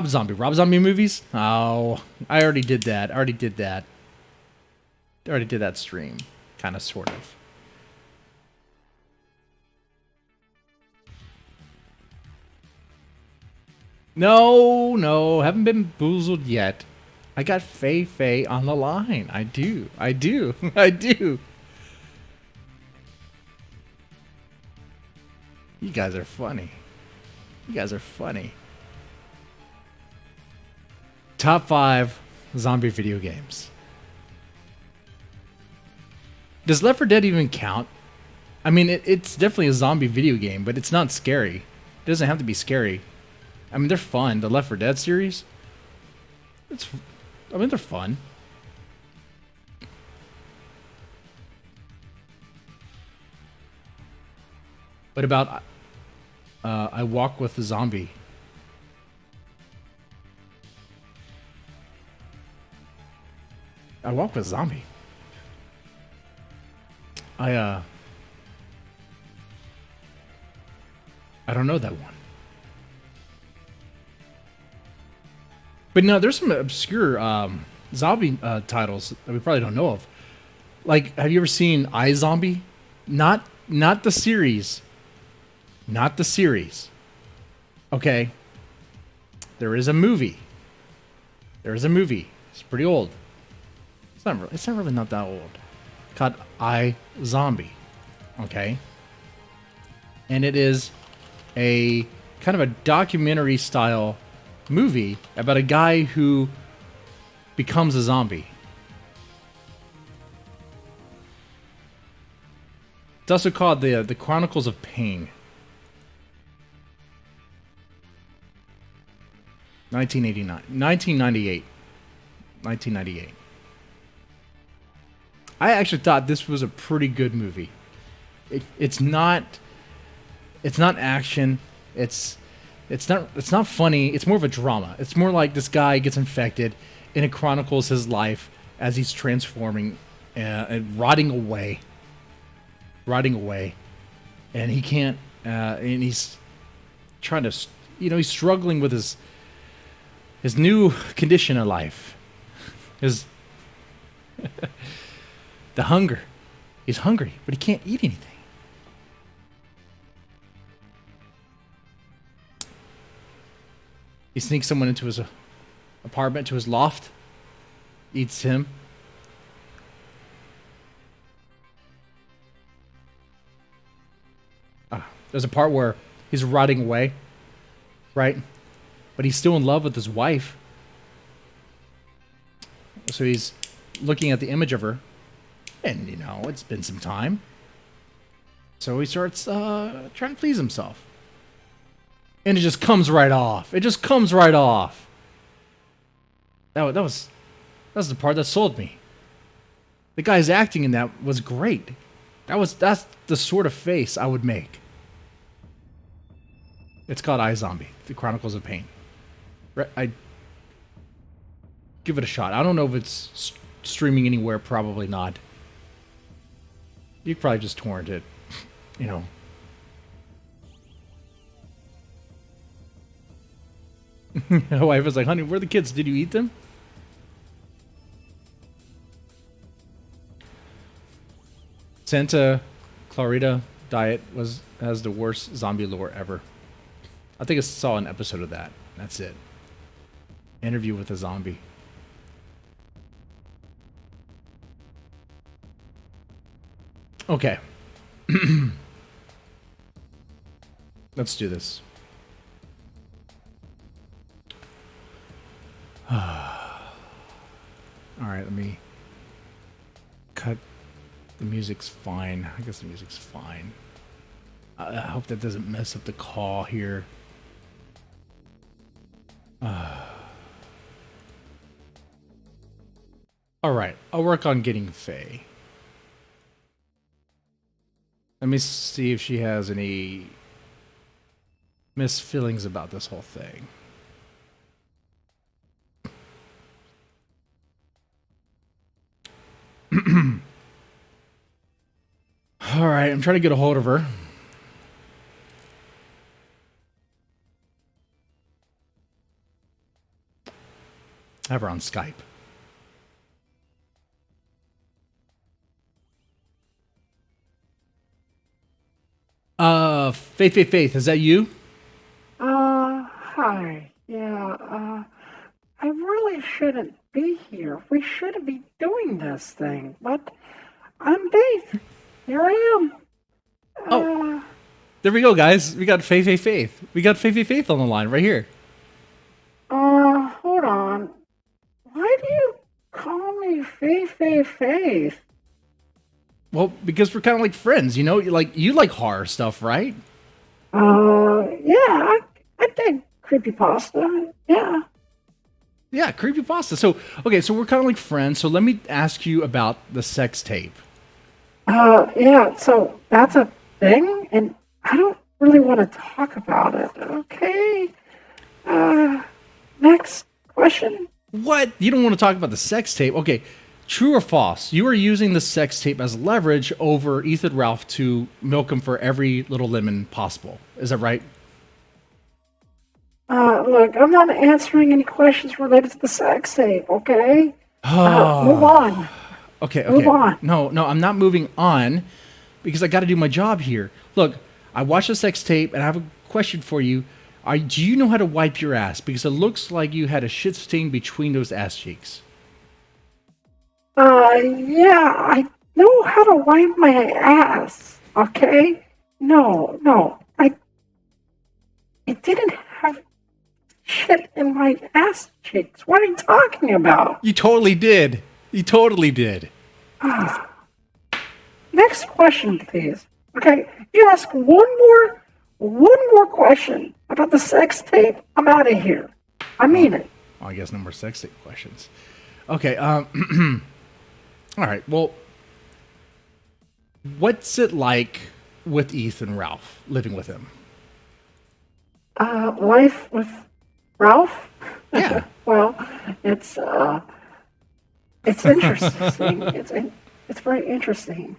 Zombie movies? Oh, I already did that. Already did that stream. Kind of, sort of. No, haven't been boozled yet. I got Faye on the line. I do. I do. You guys are funny. Top 5 zombie video games. Does Left 4 Dead even count? I mean, it's definitely a zombie video game, but it's not scary. It doesn't have to be scary. I mean, they're fun. The Left 4 Dead series, they're fun. What about I Walk with a Zombie? I Walk with a Zombie. I don't know that one. But no, there's some obscure zombie titles that we probably don't know of. Like, have you ever seen iZombie? Not the series. Not the series. Okay. There is a movie. It's pretty old. It's not really not that old. Called iZombie. Okay. And it is a kind of a documentary style movie about a guy who becomes a zombie. It's also called the Chronicles of Pain. 1998. I actually thought this was a pretty good movie. It's not action. It's not funny. It's more of a drama. It's more like this guy gets infected, and it chronicles his life as he's transforming and rotting away, and he can't. And he's trying to, he's struggling with his new condition in life, his the hunger. He's hungry, but he can't eat anything. He sneaks someone into his apartment, to his loft, eats him. There's a part where he's rotting away, right? But he's still in love with his wife. So he's looking at the image of her, and, it's been some time. So he starts trying to please himself. And it just comes right off. That was the part that sold me. The guy's acting in that was great. That's the sort of face I would make. It's called iZombie, The Chronicles of Pain. I give it a shot. I don't know if it's streaming anywhere. Probably not. You could probably just torrent it. My wife was like, "Honey, where are the kids? Did you eat them?" Santa Clarita Diet has the worst zombie lore ever. I think I saw an episode of that. That's it. Interview with a Zombie. Okay. Let's do this. Alright, let me cut. The music's fine. I guess the music's fine. I hope that doesn't mess up the call here. Alright, I'll work on getting Faye. Let me see if she has any missed feelings about this whole thing. All right, I'm trying to get a hold of her. I have her on Skype. Faith, is that you? Hi. Yeah, I really shouldn't be here. We shouldn't be doing this thing, but I'm Faith. Here I am. Oh, there we go, guys. We got Faith. We got Faith on the line right here. Hold on. Why do you call me Faith? Well, because we're kind of like friends, you know? You like horror stuff, right? Yeah, I dig creepypasta. Yeah. Yeah, creepypasta. So, okay, so we're kind of like friends. So let me ask you about the sex tape. Yeah, so that's a thing, and I don't really want to talk about it, okay? Next question. What? You don't want to talk about the sex tape? Okay, true or false? You are using the sex tape as leverage over Ethan Ralph to milk him for every little lemon possible. Is that right? Look, I'm not answering any questions related to the sex tape, okay? Move on. Okay. Move on. No, I'm not moving on because I got to do my job here. Look, I watched the sex tape and I have a question for you. Do you know how to wipe your ass? Because it looks like you had a shit stain between those ass cheeks. Yeah, I know how to wipe my ass, okay? No, I didn't have shit in my ass cheeks. What are you talking about? You totally did. Next question, please. Okay, you ask one more question about the sex tape, I'm out of here. I mean it. Oh, I guess no more sex tape questions. Okay, all right, well, what's it like with Ethan Ralph, living with him? Life with Ralph? Yeah. Well, it's interesting. It's very interesting.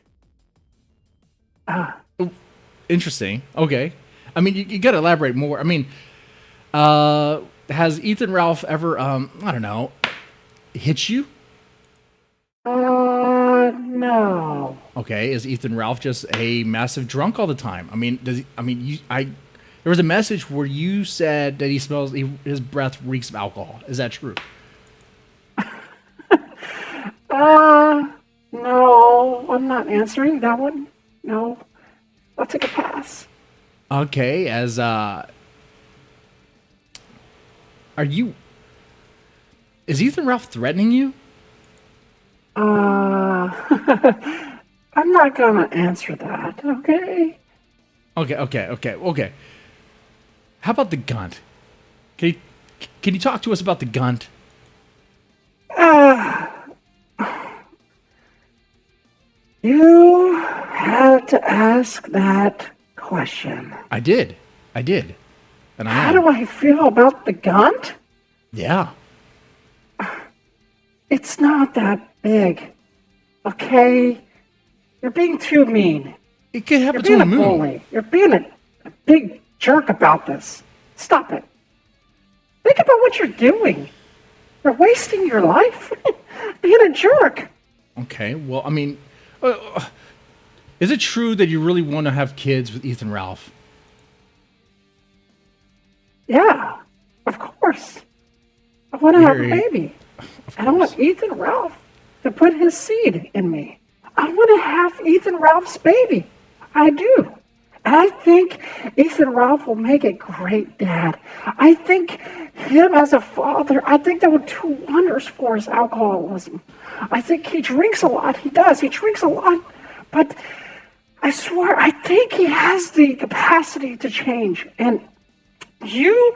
Interesting. Okay. I mean, you got to elaborate more. I mean, has Ethan Ralph ever, I don't know, hit you? No. Okay. Is Ethan Ralph just a massive drunk all the time? I mean, there was a message where you said that his breath reeks of alcohol. Is that true? No, I'm not answering that one. No, I'll take a pass. Okay. Is Ethan Ralph threatening you? I'm not gonna answer that, okay? Okay. How about the gunt? Can you talk to us about the gunt? You had to ask that question. I did. And How do I feel about the gunt? Yeah. It's not that big, okay? You're being too mean. It could You're happen to being a a moon. bully. You're being a big jerk about this. Stop it. Think about what you're doing. You're wasting your life being a jerk. Okay. Well, I mean, is it true that you really want to have kids with Ethan Ralph? Yeah, of course. I want to have a Very- baby. And I want Ethan Ralph to put his seed in me. I want to have Ethan Ralph's baby. I do. And I think Ethan Ralph will make a great dad. I think him as a father, I think that would do wonders for his alcoholism. I think he drinks a lot. He does. He drinks a lot. But I swear, I think he has the capacity to change. And you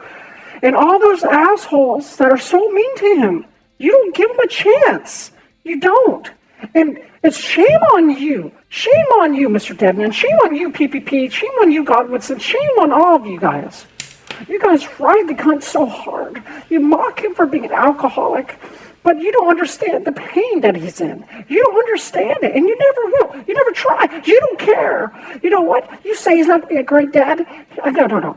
and all those assholes that are so mean to him, you don't give him a chance. You don't. And it's shame on you. Shame on you, MrDeadman. Shame on you, PPP. Shame on you, Godwinson. Shame on all of you guys. You guys ride the cunt so hard. You mock him for being an alcoholic. But you don't understand the pain that he's in. You don't understand it, and you never will. You never try. You don't care. You know what? You say he's not going to be a great dad. No.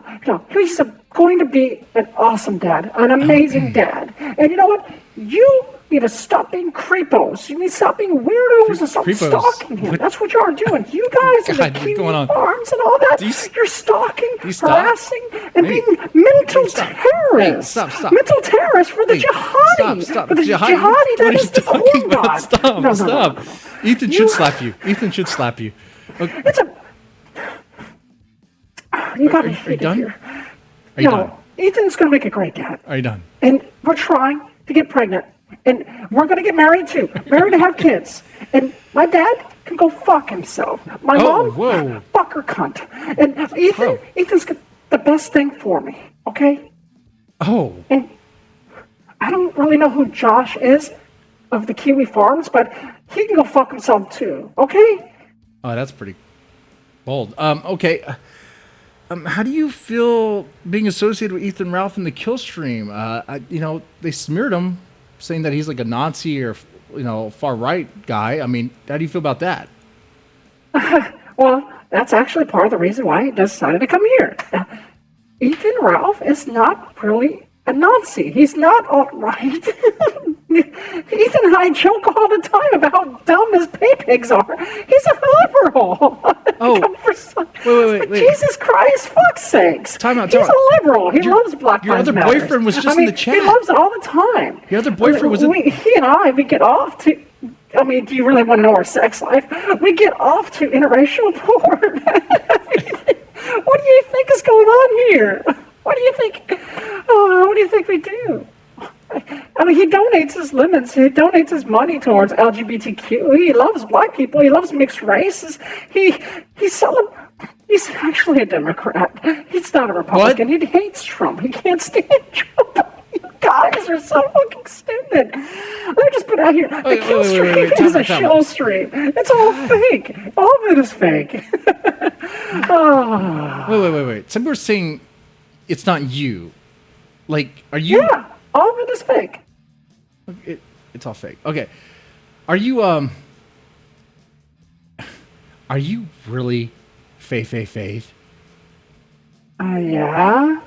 He's going to be an awesome dad, an amazing dad. And you know what? You need to stop being creepos. You need to stop being weirdos and stop stalking him. That's what you are doing. You guys in the Kiwi farms and all that, you're stalking, harassing, and being mental terrorists. Stop. Mental terrorists for the jihadi. Stop. For the jihadi that is the corn god. Stop. Ethan should slap you. Ethan should slap you. Okay. It's a... You got me. Are you done? Here. Are you done? Ethan's going to make a great dad. Are you done? And we're trying to get pregnant. And we're going to get married too. Married to have kids. And my dad can go fuck himself. My mom, fuck her cunt. And Ethan's the best thing for me. Okay? Oh. And I don't really know who Josh is of the Kiwi Farms, but he can go fuck himself too. Okay? Oh, that's pretty bold. Okay. How do you feel being associated with Ethan Ralph in the kill stream? They smeared him, saying that he's like a Nazi or, far right guy. I mean, how do you feel about that? Well, that's actually part of the reason why he decided to come here. Ethan Ralph is not really a Nazi. He's not alt-right. Ethan and I joke all the time about how dumb his pay pigs are. He's a liberal. Oh, wait. Jesus Christ, fuck's sakes. Time out. He's a liberal. He loves Black Lives Matter. Your other boyfriend was just in the chat. He loves it all the time. Your other boyfriend was in... He and I, we get off to... I mean, do you really want to know our sex life? We get off to interracial porn. What do you think is going on here? What do you think? What do you think we do? I mean, he donates his limits. He donates his money towards LGBTQ. He loves black people. He loves mixed races. He's actually a Democrat. He's not a Republican. What? He hates Trump. He can't stand Trump. You guys are so fucking stupid. Let me just put out here. The kill stream is a show stream. It's all fake. All of it is fake. Wait. Some people are saying it's not you. Like, are you... Yeah, all of it is fake. It's all fake. Okay. Are you really Faith? Yeah.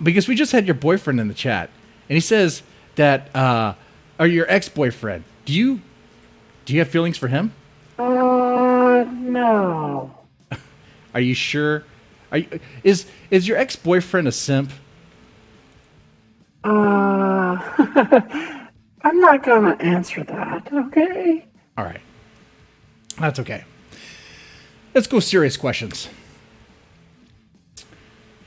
Because we just had your boyfriend in the chat, and he says that or your ex-boyfriend. Do you have feelings for him? No. Are you sure? Is your ex-boyfriend a simp? I'm not gonna answer that, okay? All right. That's okay. Let's go serious questions.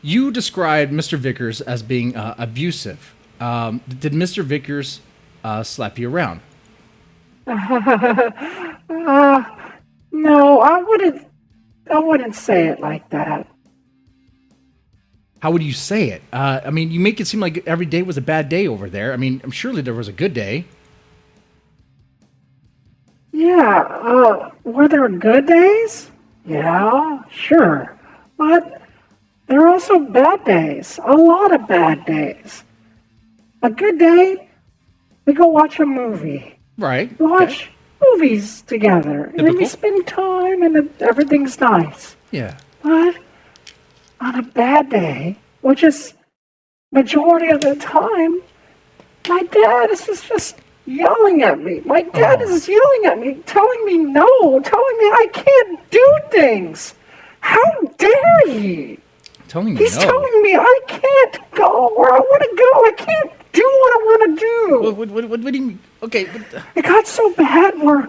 You described Mr. Vickers as being abusive. Did Mr. Vickers slap you around? No, I wouldn't say it like that. How would you say it? I mean, you make it seem like every day was a bad day over there. I mean, surely there was a good day. Yeah, were there good days? Yeah, sure. But there are also bad days. A lot of bad days. A good day, we go watch a movie. Right. We watch movies together. And then we spend time and everything's nice. Yeah. But on a bad day, which is majority of the time, my dad is just yelling at me. My dad is yelling at me, telling me no, telling me I can't do things. How dare he? He's telling me I can't go where I want to go. I can't do what I want to do. What do you mean? Okay. It got so bad where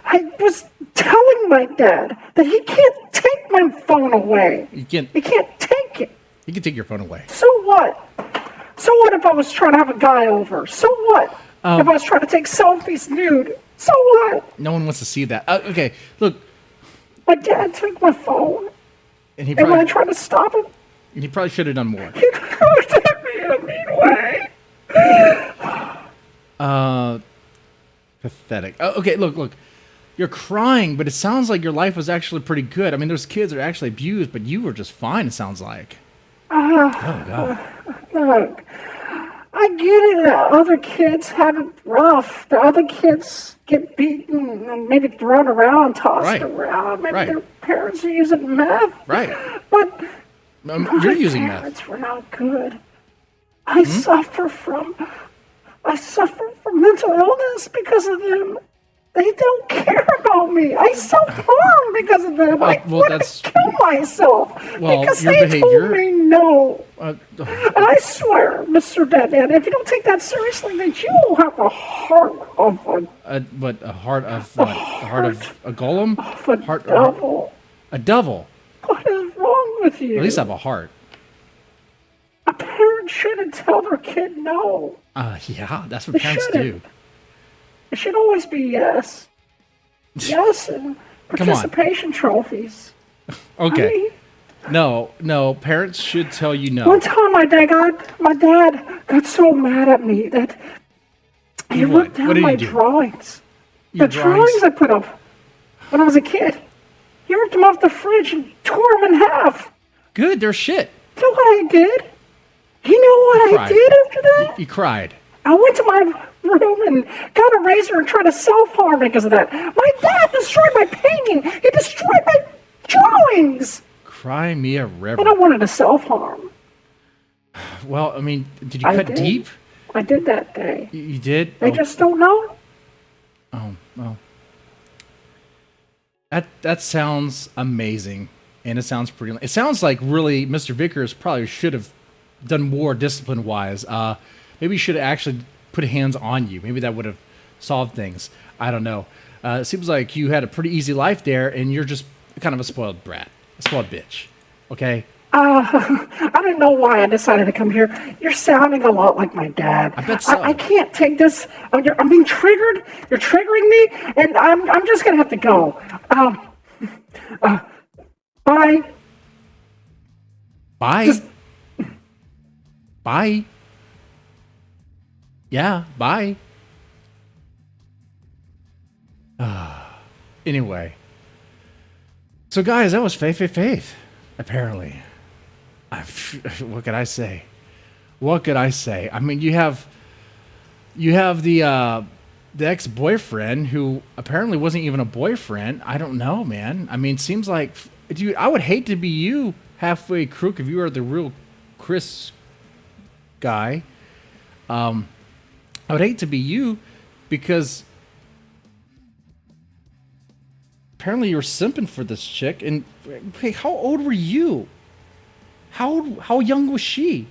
I was telling my dad that he can't take my phone away. He can't take it. He can take your phone away. So what? So what if I was trying to have a guy over? So what? If I was trying to take selfies nude? So what? No one wants to see that. Okay, look. My dad took my phone. And when I tried to stop him, he probably should have done more. He looked at me in a mean way. Pathetic. Okay, look. You're crying, but it sounds like your life was actually pretty good. I mean, those kids are actually abused, but you were just fine, it sounds like. Oh, God. Look, I I get it that other kids have it rough. The other kids get beaten and maybe thrown around, tossed Right. around. Maybe Right. their parents are using meth. Right. But You're using meth. parents were not good. I suffer from mental illness because of them. They don't care about me. I self-harm because of them. I well, want that's- to kill myself Well, because your they behavior- told me no. Uh, And I swear, Mr. Deadman, if you don't take that seriously, then you will have a heart of but a heart of what? A heart of a golem? a Heart devil. a devil. What is wrong with you? At least I have a heart. A parent shouldn't tell their kid no. Yeah, that's what They parents do. shouldn't. It should always be yes. Yes, and Come on. participation trophies. Okay. I mean, No, parents should tell you no. one time my dad got so mad at me that he What? ripped What down did he my do? drawings. Your The drawings I put up when I was a kid. He ripped them off the fridge and tore them in half. Good, they're shit. You know what I did? You know what I cried. did after that? You cried. I went to my room and got a razor and tried to self-harm because of that. My dad destroyed my painting. He destroyed my drawings. Cry me a river. And I wanted to self-harm. Well, I mean, did you I cut did. deep? I did that day. You did? They just don't know. Oh, well. That sounds amazing, and it sounds pretty. It sounds like really Mr. Vickers probably should have done more discipline-wise. Maybe he should have actually put hands on you. Maybe that would have solved things. I don't know. It seems like you had a pretty easy life there, and you're just kind of a spoiled brat, a spoiled bitch. Okay. I didn't know why I decided to come here. You're sounding a lot like my dad. I bet so. I can't take this. I'm being triggered. You're triggering me, and I'm just gonna have to go. Bye. Bye. Just- Bye. Yeah, bye. Anyway. So guys, that was Faith, apparently. What could I say? What could I say? I mean, you have the ex-boyfriend who apparently wasn't even a boyfriend. I don't know, man. I mean, seems like, dude, I would hate to be you halfway crook if you were the real Chris guy. I would hate to be you because apparently you were simping for this chick. And hey, how old were you? How young was she?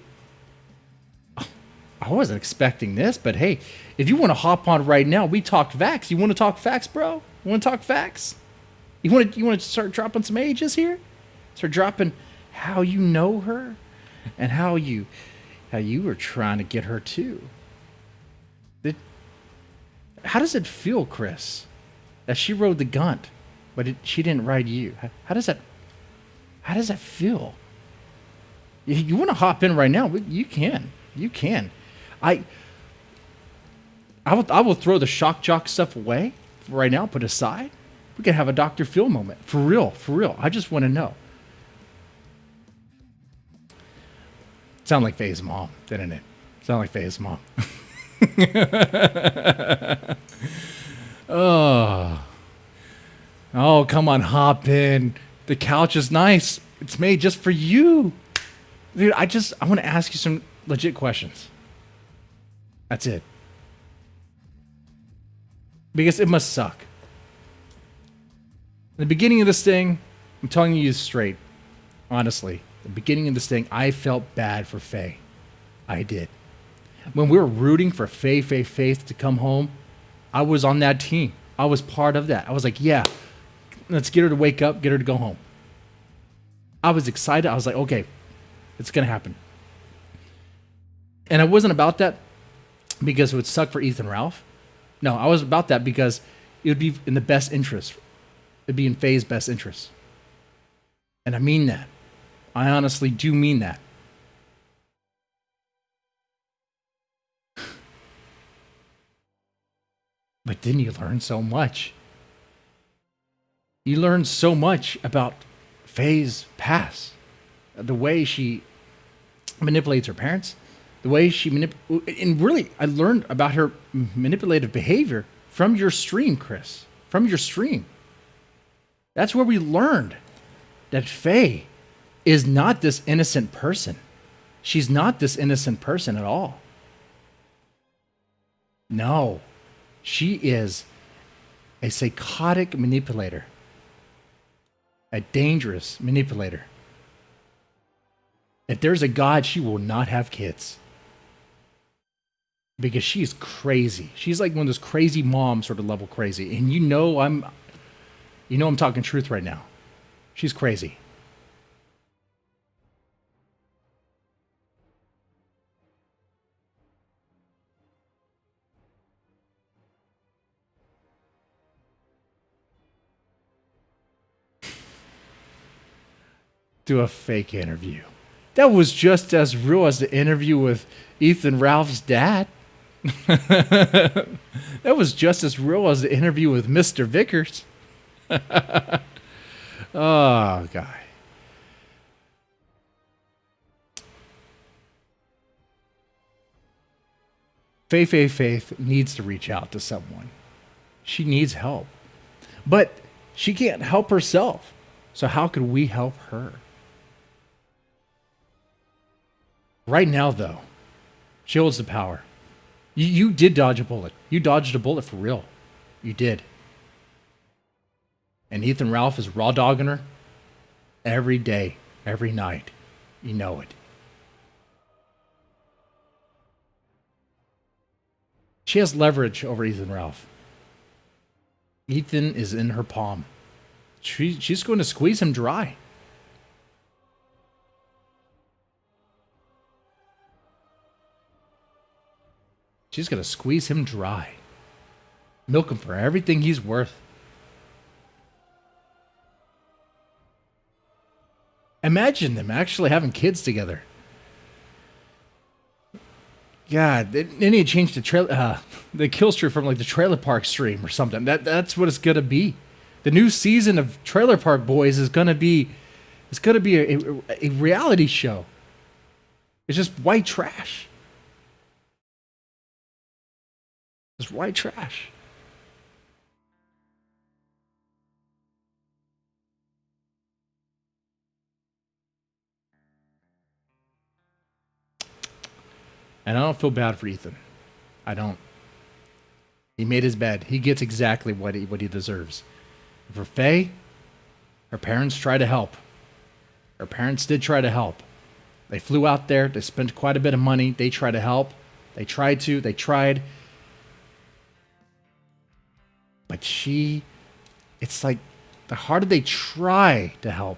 I wasn't expecting this, but hey, if you want to hop on right now, we talked facts. You want to talk facts, bro? You want to talk facts? You want to start dropping some ages here? Start dropping how you know her and how you were trying to get her too. How does it feel, Chris, that she rode the gunt, but she didn't ride you? How does that feel? You want to hop in right now? You can. You can. I will throw the shock jock stuff away right now. Put aside. We can have a Dr. Phil moment. For real. For real. I just want to know. Sound like Faye's mom, didn't it? Sound like Faye's mom. Oh, come on, hop in. The couch is nice. It's made just for you. Dude, I want to ask you some legit questions. That's it. Because it must suck. In the beginning of this thing, I'm telling you straight, honestly, the beginning of this thing, I felt bad for Faye. I did. When we were rooting for Faith to come home, I was on that team. I was part of that. I was like, yeah, let's get her to wake up, get her to go home. I was excited. I was like, okay, it's going to happen. And I wasn't about that because it would suck for Ethan Ralph. No, I was about that because it would be in the best interest. It'd be in Faye's best interest. And I mean that. I honestly do mean that. But then you learn so much. You learn so much about Faye's past. The way she manipulates her parents. The way she and really, I learned about her manipulative behavior from your stream, Chris. From your stream. That's where we learned that Faye is not this innocent person. She's not this innocent person at all. No, she is a psychotic manipulator, a dangerous manipulator. If there's a God, she will not have kids. Because she's crazy. She's like one of those crazy mom sort of level crazy. And I'm talking truth right now. She's crazy. Do a fake interview. That was just as real as the interview with Ethan Ralph's dad. That was just as real as the interview with Mr. Vickers. Oh, guy. Faith needs to reach out to someone. She needs help. But she can't help herself. So how could we help her? Right now, though, she holds the power. You did dodge a bullet. You dodged a bullet for real. You did. And Ethan Ralph is raw dogging her every day, every night. You know it. She has leverage over Ethan Ralph. Ethan is in her palm. She's going to squeeze him dry. She's going to squeeze him dry. Milk him for everything he's worth. Imagine them actually having kids together. God, they need to change the kill stream from like the Trailer Park stream or something. That's what it's going to be. The new season of Trailer Park Boys is going to be a reality show. It's just white trash. It's white trash. And I don't feel bad for Ethan. I don't. He made his bed. He gets exactly what he deserves. For Faye, her parents tried to help. Her parents did try to help. They flew out there. They spent quite a bit of money. They tried to help. They tried. But it's like the harder they try to help,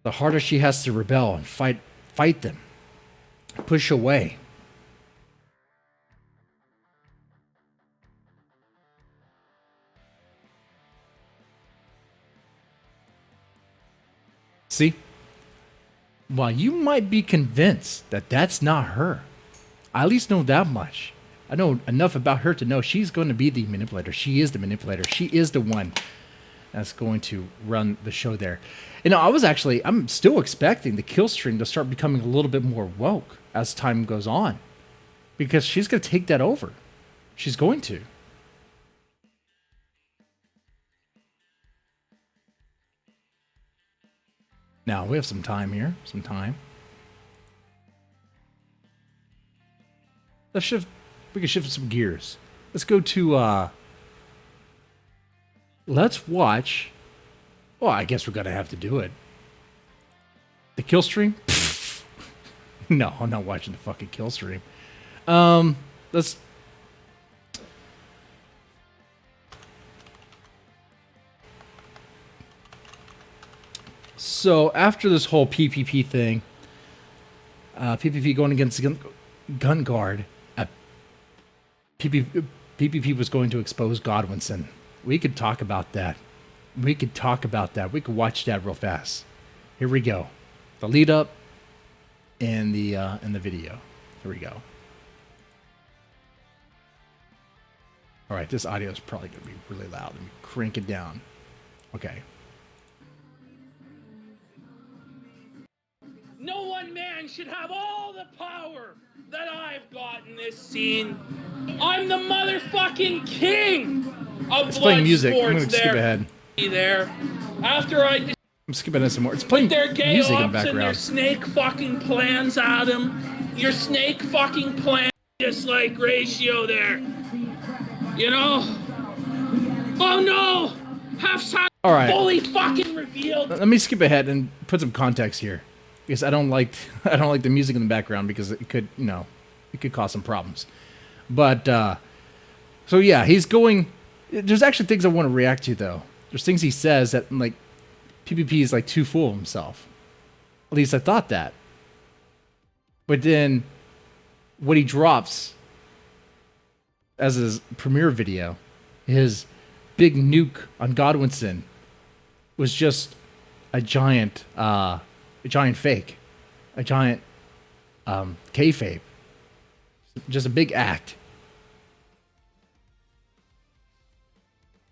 the harder she has to rebel and fight them, push away. See? While you might be convinced that that's not her, I at least know that much. I know enough about her to know she's going to be the manipulator. She is the manipulator. She is the one that's going to run the show there. You know, I'm still expecting the kill stream to start becoming a little bit more woke as time goes on. Because she's going to take that over. She's going to. Now, we have some time here. We can shift some gears. Let's go to, let's watch. Well, I guess we're going to have to do it. The kill stream? No, I'm not watching the fucking kill stream. Let's. So after this whole PPP thing, PPP going against gun guard, PPP was going to expose Godwinson. We could talk about that. We could watch that real fast. Here we go. The lead up in the video. Here we go. All right, this audio is probably going to be really loud. Let me crank it down. Okay. No one one man should have all the power that I've got in this scene. I'm the motherfucking king of It's blood playing music. I'm sports gonna skip ahead. There. After I I'm skipping ahead some more. It's playing their gay music in the ops and their background. snake fucking plans, Adam. Your snake fucking plan, just like Ratio there. You know? Oh no! All right. Fully fucking revealed. Let me skip ahead and put some context here, because I don't like the music in the background because it could, it could cause some problems. But so yeah, he's going. There's actually things I want to react to though. There's things he says that like PPP is like too full of himself. At least I thought that. But then what he drops as his premiere video, his big nuke on Godwinson, was just a giant fake, a giant kayfabe, just a big act.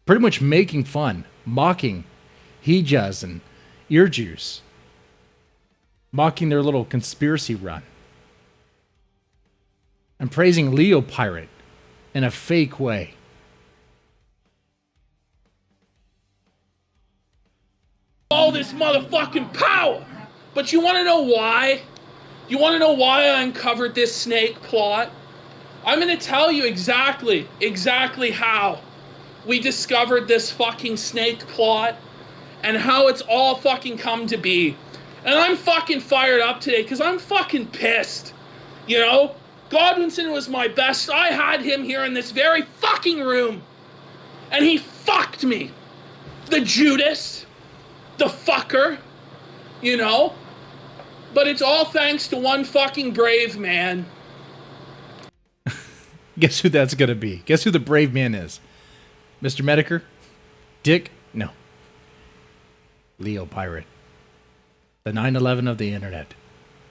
Pretty much making fun, mocking Hijas and Ear Juice, mocking their little conspiracy run, and praising Leo Pirate in a fake way. All this motherfucking power. But you want to know why? You want to know why I uncovered this snake plot? I'm going to tell you exactly how we discovered this fucking snake plot and how it's all fucking come to be. And I'm fucking fired up today because I'm fucking pissed. You know? Godwinson was my best. I had him here in this very fucking room. And he fucked me. The Judas. The fucker, you know? But it's all thanks to one fucking brave man. Guess who that's gonna be? Guess who the brave man is? Mr. Mediker? Dick? No. Leo Pirate. The 9/11 of the internet.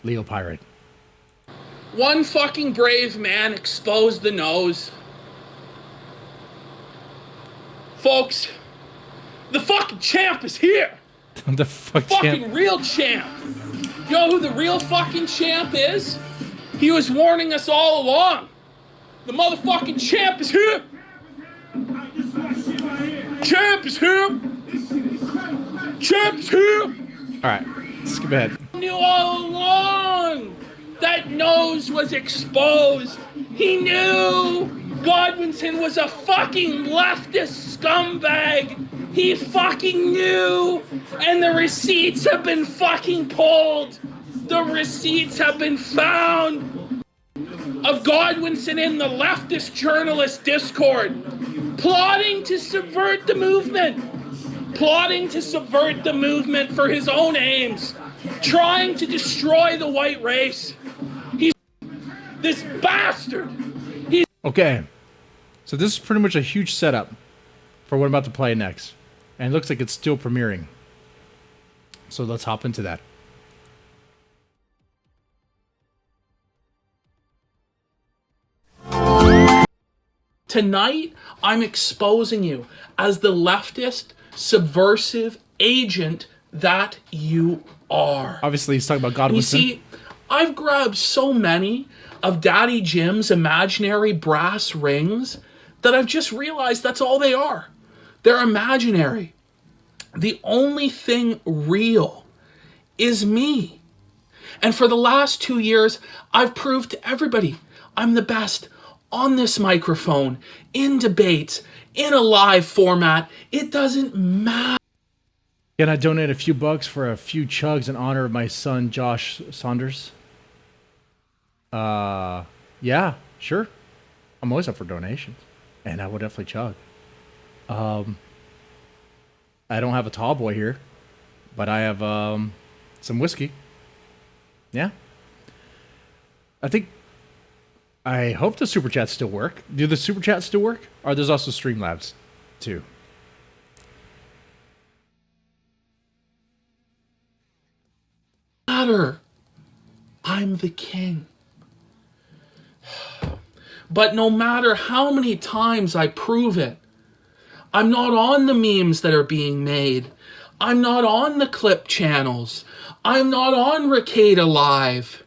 Leo Pirate. One fucking brave man exposed the nose. Folks, the fucking champ is here. The fucking real champ. You know who the real fucking champ is? He was warning us all along. The motherfucking champ is here. Champ is here. Champ is here. All right, skip ahead. Knew all along that nose was exposed. He knew Godwinson was a fucking leftist scumbag. He fucking knew, and the receipts have been fucking pulled. The receipts have been found of Godwinson in the leftist journalist Discord, plotting to subvert the movement for his own aims, trying to destroy the white race. He's this bastard. Okay, so this is pretty much a huge setup for what I'm about to play next. And it looks like it's still premiering. So let's hop into that. Tonight, I'm exposing you as the leftist, subversive agent that you are. Obviously, he's talking about Godwinson. You see, I've grabbed so many of Daddy Jim's imaginary brass rings that I've just realized that's all they are. They're imaginary. The only thing real is me. And for the last 2 years, I've proved to everybody I'm the best on this microphone, in debates, in a live format. It doesn't matter. Can I donate a few bucks for a few chugs in honor of my son, Josh Saunders? Yeah, sure. I'm always up for donations. And I will definitely chug. I don't have a tall boy here, but I have some whiskey. Yeah. I hope the super chats still work. Do the super chats still work? Or there's also Streamlabs too. I'm the king. But no matter how many times I prove it, I'm not on the memes that are being made. I'm not on the clip channels. I'm not on Ricada Live.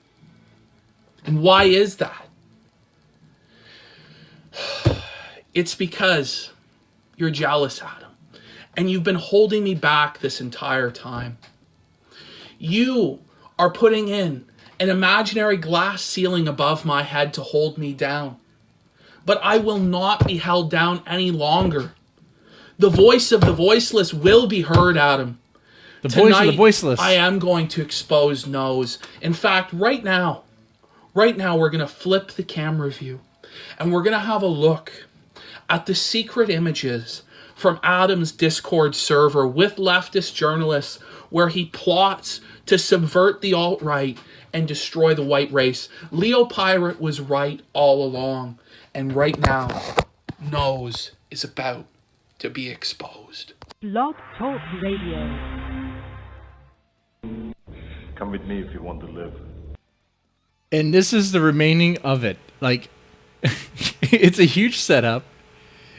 And why is that? It's because you're jealous, Adam. And you've been holding me back this entire time. You are putting in an imaginary glass ceiling above my head to hold me down. But I will not be held down any longer. The voice of the voiceless will be heard, Adam. The voice of the voiceless. I am going to expose Nose. In fact, right now, we're going to flip the camera view. And we're going to have a look at the secret images from Adam's Discord server with leftist journalists where he plots to subvert the alt-right and destroy the white race. Leo Pirate was right all along. And right now, Nose is about to be exposed. Blog Talk Radio. Come with me if you want to live. And this is the remaining of it. Like, it's a huge setup.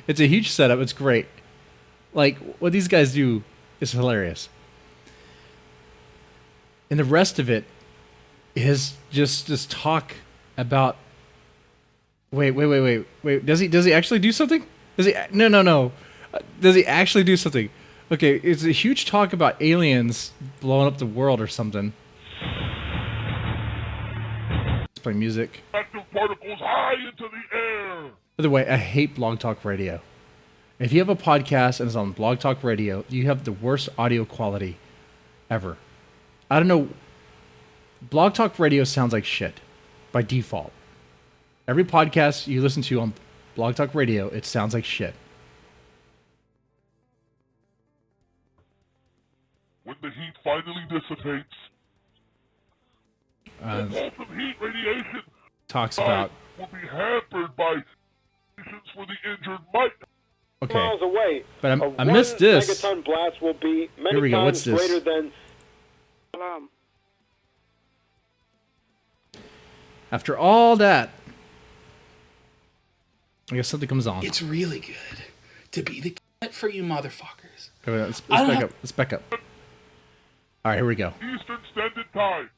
It's great. Like, what these guys do is hilarious. And the rest of it is just talk about... Wait. Does he actually do something? No. Does he actually do something? Okay, it's a huge talk about aliens blowing up the world or something. Let's play music. Active particles high into the air. By the way, I hate Blog Talk Radio. If you have a podcast and it's on Blog Talk Radio, you have the worst audio quality ever. I don't know. Blog Talk Radio sounds like shit by default. Every podcast you listen to on Blog Talk Radio, it sounds like shit. When the heat finally dissipates, the ultimate heat radiation Talks about... will be hampered by conditions for the injured might. Okay, miles away. but I missed this. Megaton blast will be many Here we go. times What's this? greater than. After all that, I guess something comes on. It's really good to be the kid for you motherfuckers. Okay, let's back up. Let's back up. All right, here we go. Eastern Standard Time.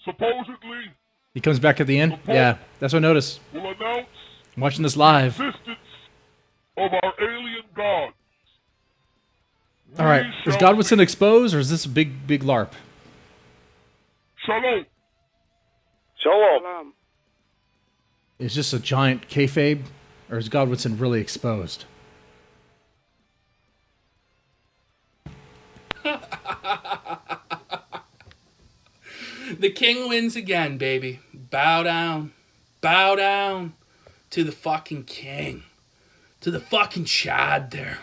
Supposedly, He comes back at the end. Yeah, that's what I noticed. will announce I'm watching this live. the existence of our alien gods. All right, We is shall Godwinson exposed, or is this a big LARP? Shalom. Shalom. Is this a giant kayfabe, or is Godwinson really exposed? The king wins again, baby. Bow down. Bow down to the fucking king. To the fucking Chad there.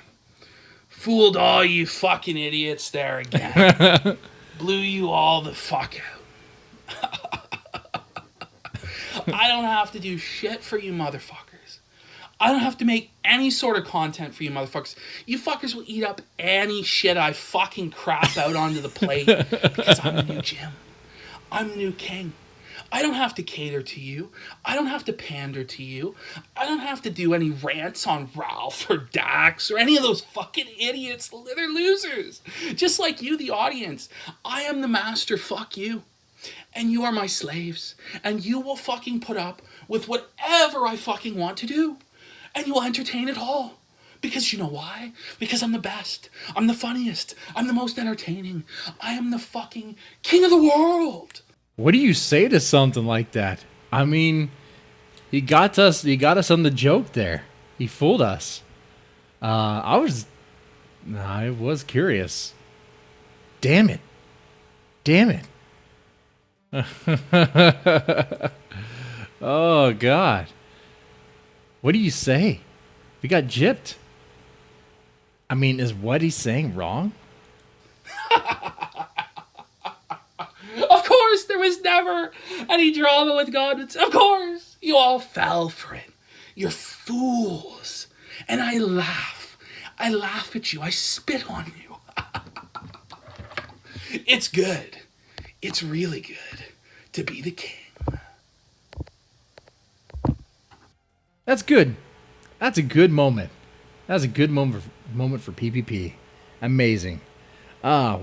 Fooled all you fucking idiots there again. Blew you all the fuck out. I don't have to do shit for you motherfuckers. I don't have to make any sort of content for you motherfuckers. You fuckers will eat up any shit I fucking crap out onto the plate because I'm the new Jim. I'm the new king. I don't have to cater to you. I don't have to pander to you. I don't have to do any rants on Ralph or Dax or any of those fucking idiots. They're losers. Just like you, the audience. I am the master, fuck you. And you are my slaves. And you will fucking put up with whatever I fucking want to do. And you will entertain it all. Because you know why? Because I'm the best. I'm the funniest. I'm the most entertaining. I am the fucking king of the world. What do you say to something like that? I mean, he got us on the joke there. He fooled us. I was curious. Damn it. Oh, God. What do you say? We got gypped. I mean, is what he's saying wrong? Of course, there was never any drama with God. Of course, you all fell for it. You're fools. And I laugh. I laugh at you. I spit on you. It's good. It's really good to be the king. That's good. That's a good moment. That's a good moment for PPP. Amazing. Yeah,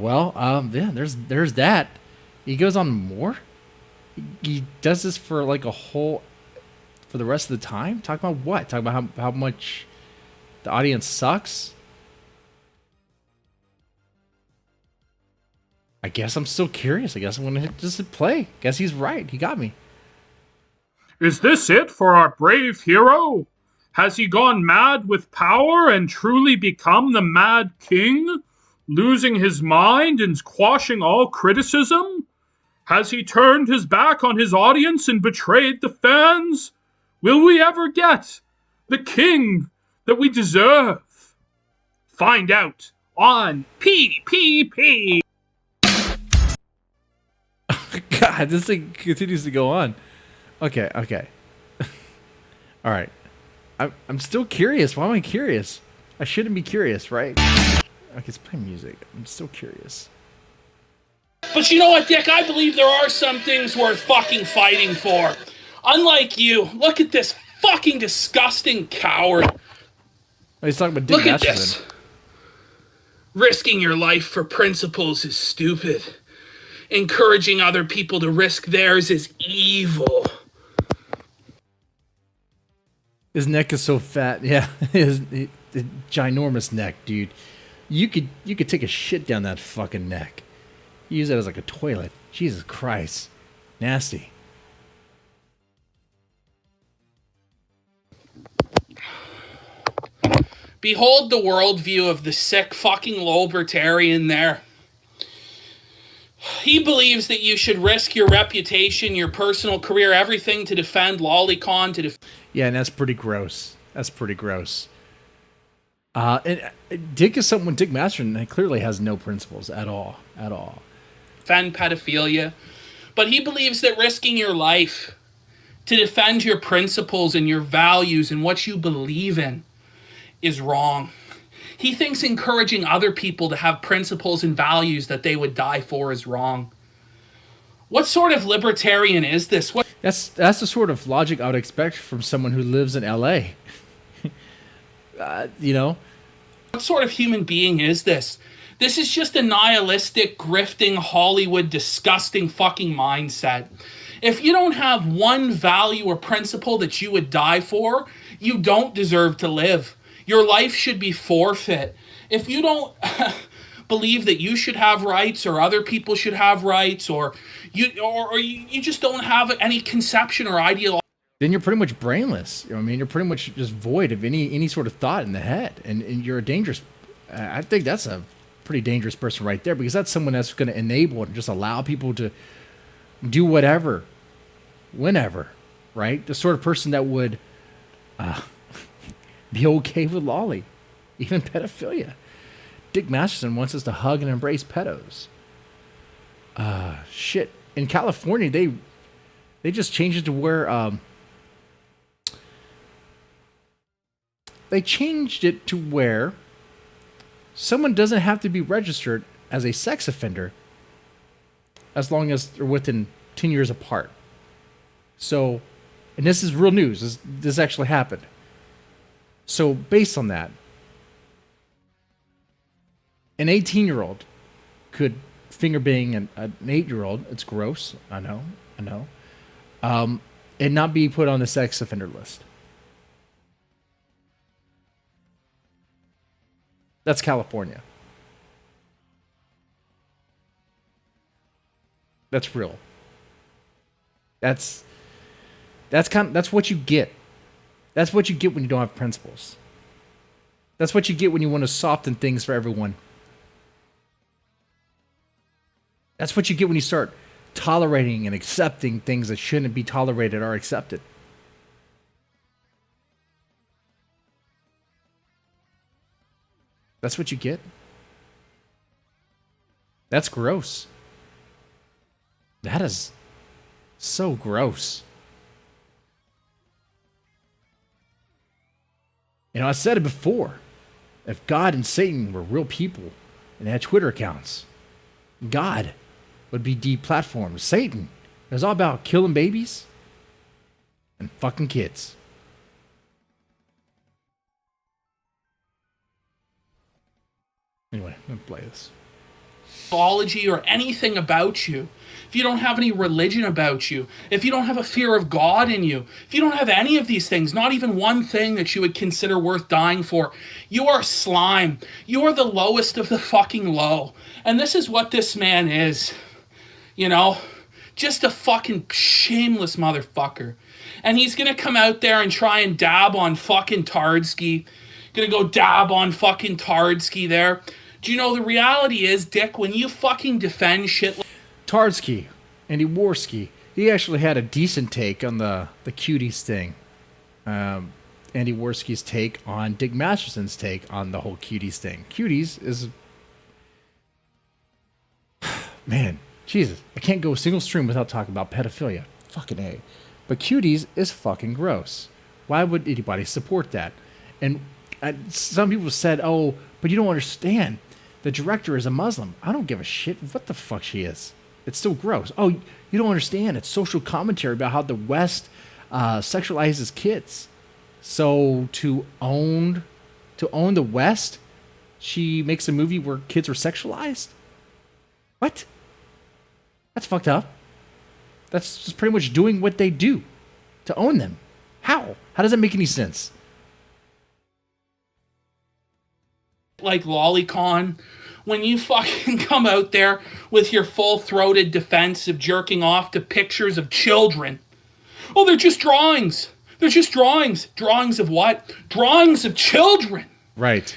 there's that. He goes on more. He does this for like for the rest of the time. Talk about what? Talk about how much the audience sucks. I guess I'm still curious. I guess I'm gonna just hit play. Guess he's right. He got me. Is this it for our brave hero? Has he gone mad with power and truly become the Mad King, losing his mind and quashing all criticism? Has he turned his back on his audience and betrayed the fans? Will we ever get the king that we deserve? Find out on PPP. God, this thing continues to go on. Okay. All right. I'm still curious. Why am I curious? I shouldn't be curious, right? Okay, it's playing music. I'm still curious. But you know what, Dick? I believe there are some things worth fucking fighting for. Unlike you, look at this fucking disgusting coward. Oh, he's talking about Dick Look at Masterson. this. Risking your life for principles is stupid. Encouraging other people to risk theirs is evil. His neck is so fat. Yeah, his ginormous neck, dude. You could take a shit down that fucking neck. Use it as like a toilet. Jesus Christ. Nasty. Behold the worldview of the sick fucking libertarian there. He believes that you should risk your reputation, your personal career, everything to defend lolicon, Yeah, and that's pretty gross. That's pretty gross. And Dick Masterson clearly has no principles at all. At all. defend pedophilia. But he believes that risking your life to defend your principles and your values and what you believe in is wrong. He thinks encouraging other people to have principles and values that they would die for is wrong. What sort of libertarian is this? That's the sort of logic I would expect from someone who lives in L.A. You know? What sort of human being is this? This is just a nihilistic, grifting, Hollywood, disgusting fucking mindset. If you don't have one value or principle that you would die for, you don't deserve to live. Your life should be forfeit. If you don't believe that you should have rights or other people should have rights, or you just don't have any conception or ideology, then you're pretty much brainless. You know what I mean? You're pretty much just void of any sort of thought in the head, and you're a dangerous. I think that's a pretty dangerous person right there, because that's someone that's going to enable and just allow people to do whatever, whenever, right? The sort of person that would be okay with lolly, even pedophilia. Dick Masterson wants us to hug and embrace pedos. Shit. In California, they just changed it to where they changed it to where someone doesn't have to be registered as a sex offender as long as they're within 10 years apart. So, and this is real news. This actually happened. So, based on that, an 18-year-old could finger bang an 8-year-old. It's gross. I know. And not be put on the sex offender list. That's California. That's real. That's what you get. That's what you get when you don't have principles. That's what you get when you want to soften things for everyone. That's what you get when you start tolerating and accepting things that shouldn't be tolerated or accepted. That's what you get. That's gross. That is so gross. You know, I said it before. If God and Satan were real people and had Twitter accounts, God would be deplatformed. Satan is all about killing babies and fucking kids. Anyway, I'm gonna play this. Theology or anything about you, if you don't have any religion about you, if you don't have a fear of God in you, if you don't have any of these things, not even one thing that you would consider worth dying for, you are slime. You are the lowest of the fucking low. And this is what this man is. You know? Just a fucking shameless motherfucker. And he's gonna come out there and try and dab on fucking Tardsky. Gonna go dab on fucking Tardsky there. Do you know the reality is, Dick, when you fucking defend shit like Tardsky, Andy Warski, he actually had a decent take on the cuties thing. Andy Warski's take on Dick Masterson's take on the whole cuties thing. Cuties is... Man, Jesus, I can't go a single stream without talking about pedophilia. Fucking A. But cuties is fucking gross. Why would anybody support that? And some people said, oh, but you don't understand. The director is a Muslim. I don't give a shit what the fuck she is. It's still gross. Oh, you don't understand. It's social commentary about how the West sexualizes kids. So to own the West, she makes a movie where kids are sexualized? What? That's fucked up. That's just pretty much doing what they do to own them. How? How does that make any sense? like Lolicon, when you fucking come out there with your full-throated defense of jerking off to pictures of children. Oh, they're just drawings. They're just drawings. Drawings of what? Drawings of children. Right.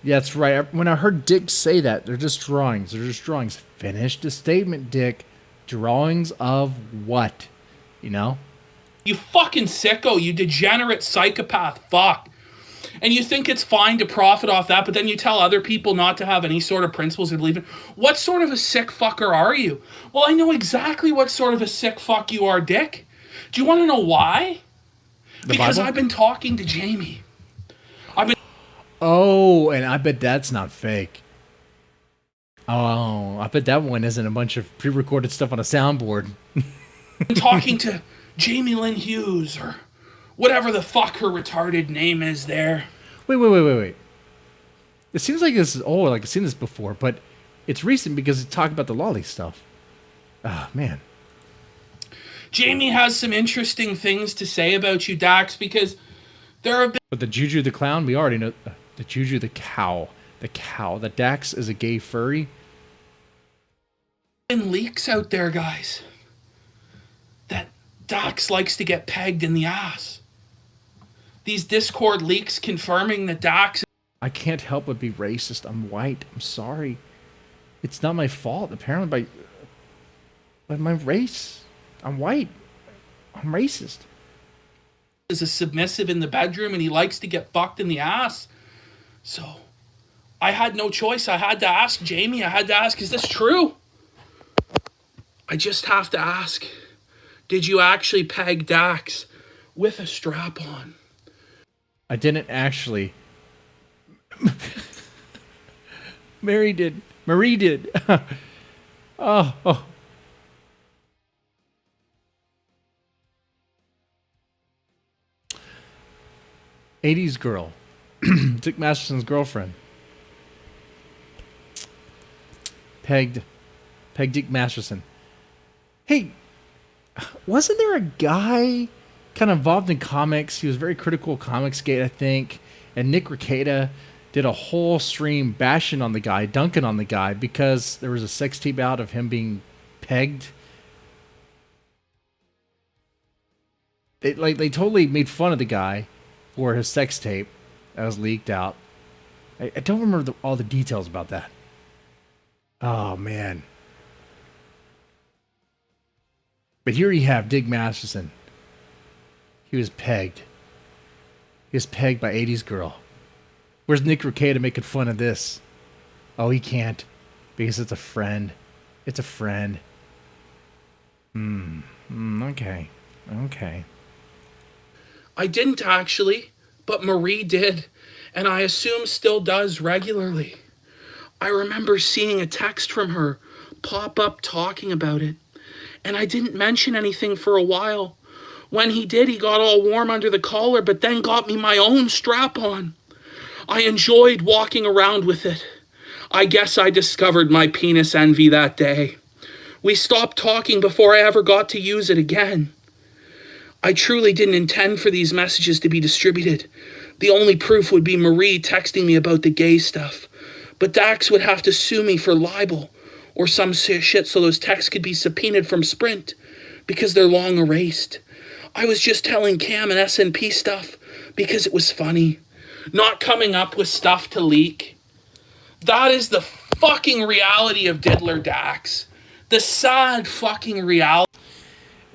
Yeah, that's right. When I heard Dick say that, they're just drawings. They're just drawings. Finish the statement, Dick. Drawings of what? You know? You fucking sicko. You degenerate psychopath. Fuck. And you think it's fine to profit off that, but then you tell other people not to have any sort of principles or believe in. What sort of a sick fucker are you? Well, I know exactly what sort of a sick fuck you are, Dick. Do you want to know why? Because I've been talking to Jamie. Oh, and I bet that's not fake. Oh, I bet that one isn't a bunch of pre-recorded stuff on a soundboard. Talking to Jamie Lynn Hughes or whatever the fuck her retarded name is there. Wait. It seems like this is old, like I've seen this before, but it's recent because it's talking about the lolly stuff. Ah, man. Jamie has some interesting things to say about you, Dax, because there have been... But the Juju the Clown, we already know... The Juju the Cow. The cow. The Dax is a gay furry. Been leaks out there, guys. That Dax likes to get pegged in the ass. These Discord leaks confirming that Dax... I can't help but be racist. I'm white. I'm sorry. It's not my fault, apparently, by my race. I'm white. I'm racist. Is a submissive in the bedroom and he likes to get fucked in the ass. So, I had no choice. I had to ask Jamie. I had to ask, is this true? I just have to ask, did you actually peg Dax with a strap on? I didn't actually. Marie did. Oh. 80s girl. Dick Masterson's girlfriend. Pegged Dick Masterson. Hey, wasn't there a guy kind of involved in comics? He was very critical of Comicsgate, I think. And Nick Rekieta did a whole stream bashing on the guy, dunking on the guy, because there was a sex tape out of him being pegged. They totally made fun of the guy for his sex tape that was leaked out. I don't remember all the details about that. Oh, man. But here you have Dick Masterson. He was pegged. He was pegged by 80s girl. Where's Nick Rekieta making fun of this? Oh, he can't. Because it's a friend. It's a friend. Okay. I didn't actually, but Marie did, and I assume still does regularly. I remember seeing a text from her pop up talking about it, and I didn't mention anything for a while. When he did, he got all warm under the collar, but then got me my own strap-on. I enjoyed walking around with it. I guess I discovered my penis envy that day. We stopped talking before I ever got to use it again. I truly didn't intend for these messages to be distributed. The only proof would be Marie texting me about the gay stuff. But Dax would have to sue me for libel or some shit so those texts could be subpoenaed from Sprint because they're long erased. I was just telling Cam and SNP stuff because it was funny. Not coming up with stuff to leak. That is the fucking reality of Diddler Dax. The sad fucking reality.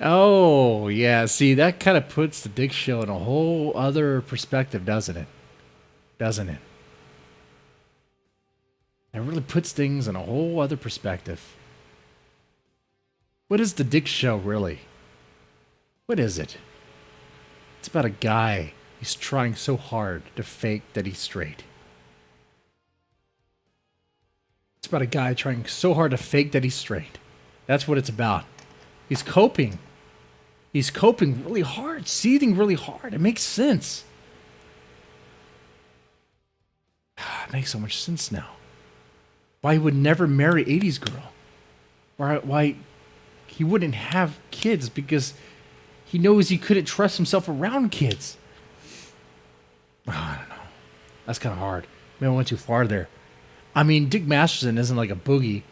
Oh, yeah. See, that kind of puts the Dick Show in a whole other perspective, doesn't it? Doesn't it? It really puts things in a whole other perspective. What is the Dick Show, really? What is it? It's about a guy. He's trying so hard to fake that he's straight. It's about a guy trying so hard to fake that he's straight. That's what it's about. He's coping. He's coping really hard, seething really hard. It makes sense. It makes so much sense now. Why he would never marry 80s girl. Why he wouldn't have kids because he knows he couldn't trust himself around kids. Oh, I don't know. That's kind of hard. Maybe I went too far there. I mean, Dick Masterson isn't like a Boogie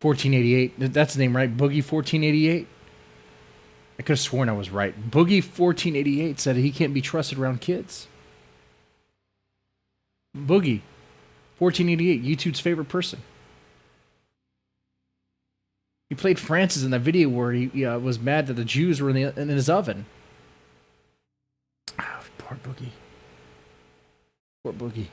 1488. That's the name, right? Boogie 1488? I could have sworn I was right. Boogie 1488 said he can't be trusted around kids. Boogie 1488, YouTube's favorite person. He played Francis in that video where he was mad that the Jews were in his oven. Oh, poor Boogie. Poor Boogie.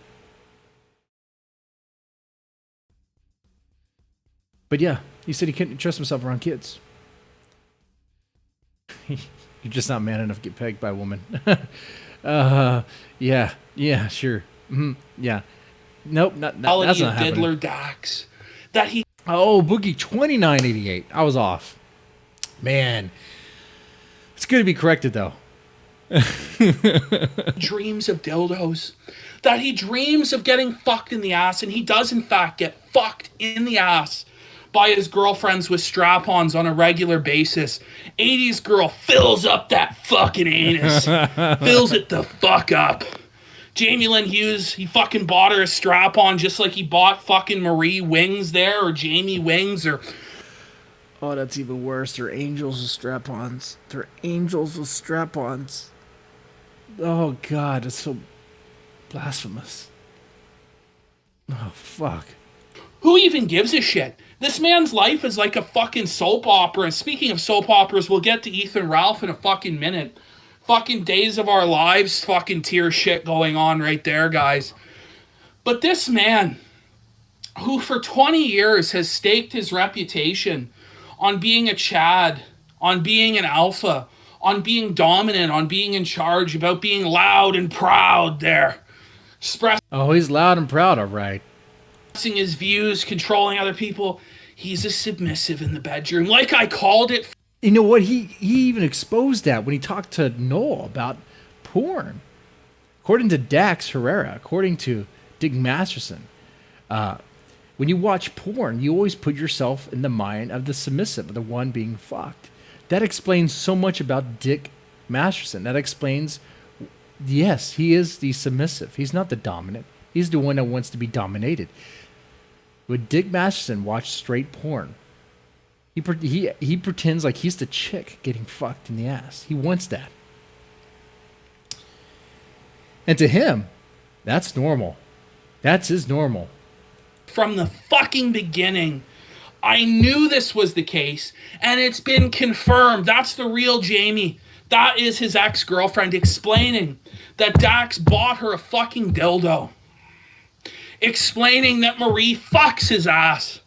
But yeah, he said he couldn't trust himself around kids. You're just not man enough to get pegged by a woman. Yeah, sure. Yeah. Nope, that's not happening. Diddler Dax. That he... Oh, Boogie 2988. I was off. Man. It's good to be corrected, though. dreams of dildos. That he dreams of getting fucked in the ass, and he does, in fact, get fucked in the ass by his girlfriends with strap-ons on a regular basis. 80s girl fills up that fucking anus. Fills it the fuck up. Jamie Lynn Hughes, he fucking bought her a strap-on just like he bought fucking Marie wings there, or Jamie wings, or... Oh, that's even worse. They're angels with strap-ons. They're angels with strap-ons. Oh, God, it's so blasphemous. Oh, fuck. Who even gives a shit? This man's life is like a fucking soap opera. And speaking of soap operas, we'll get to Ethan Ralph in a fucking minute. Fucking Days of Our Lives fucking tier shit going on right there, guys. But this man, who for 20 years has staked his reputation on being a Chad, on being an alpha, on being dominant, on being in charge, about being loud and proud there. Oh, he's loud and proud, all right. Expressing his views, controlling other people. He's a submissive in the bedroom. Like I called it. You know what? He even exposed that when he talked to Noel about porn. According to Dax Herrera, according to Dick Masterson, when you watch porn, you always put yourself in the mind of the submissive, the one being fucked. That explains so much about Dick Masterson. That explains, yes, he is the submissive. He's not the dominant. He's the one that wants to be dominated. When Dick Masterson watched straight porn, he pretends like he's the chick getting fucked in the ass. He wants that. And to him, that's normal. That's his normal. From the fucking beginning, I knew this was the case, and it's been confirmed. That's the real Jamie. That is his ex-girlfriend explaining that Dax bought her a fucking dildo. Explaining that Marie fucks his ass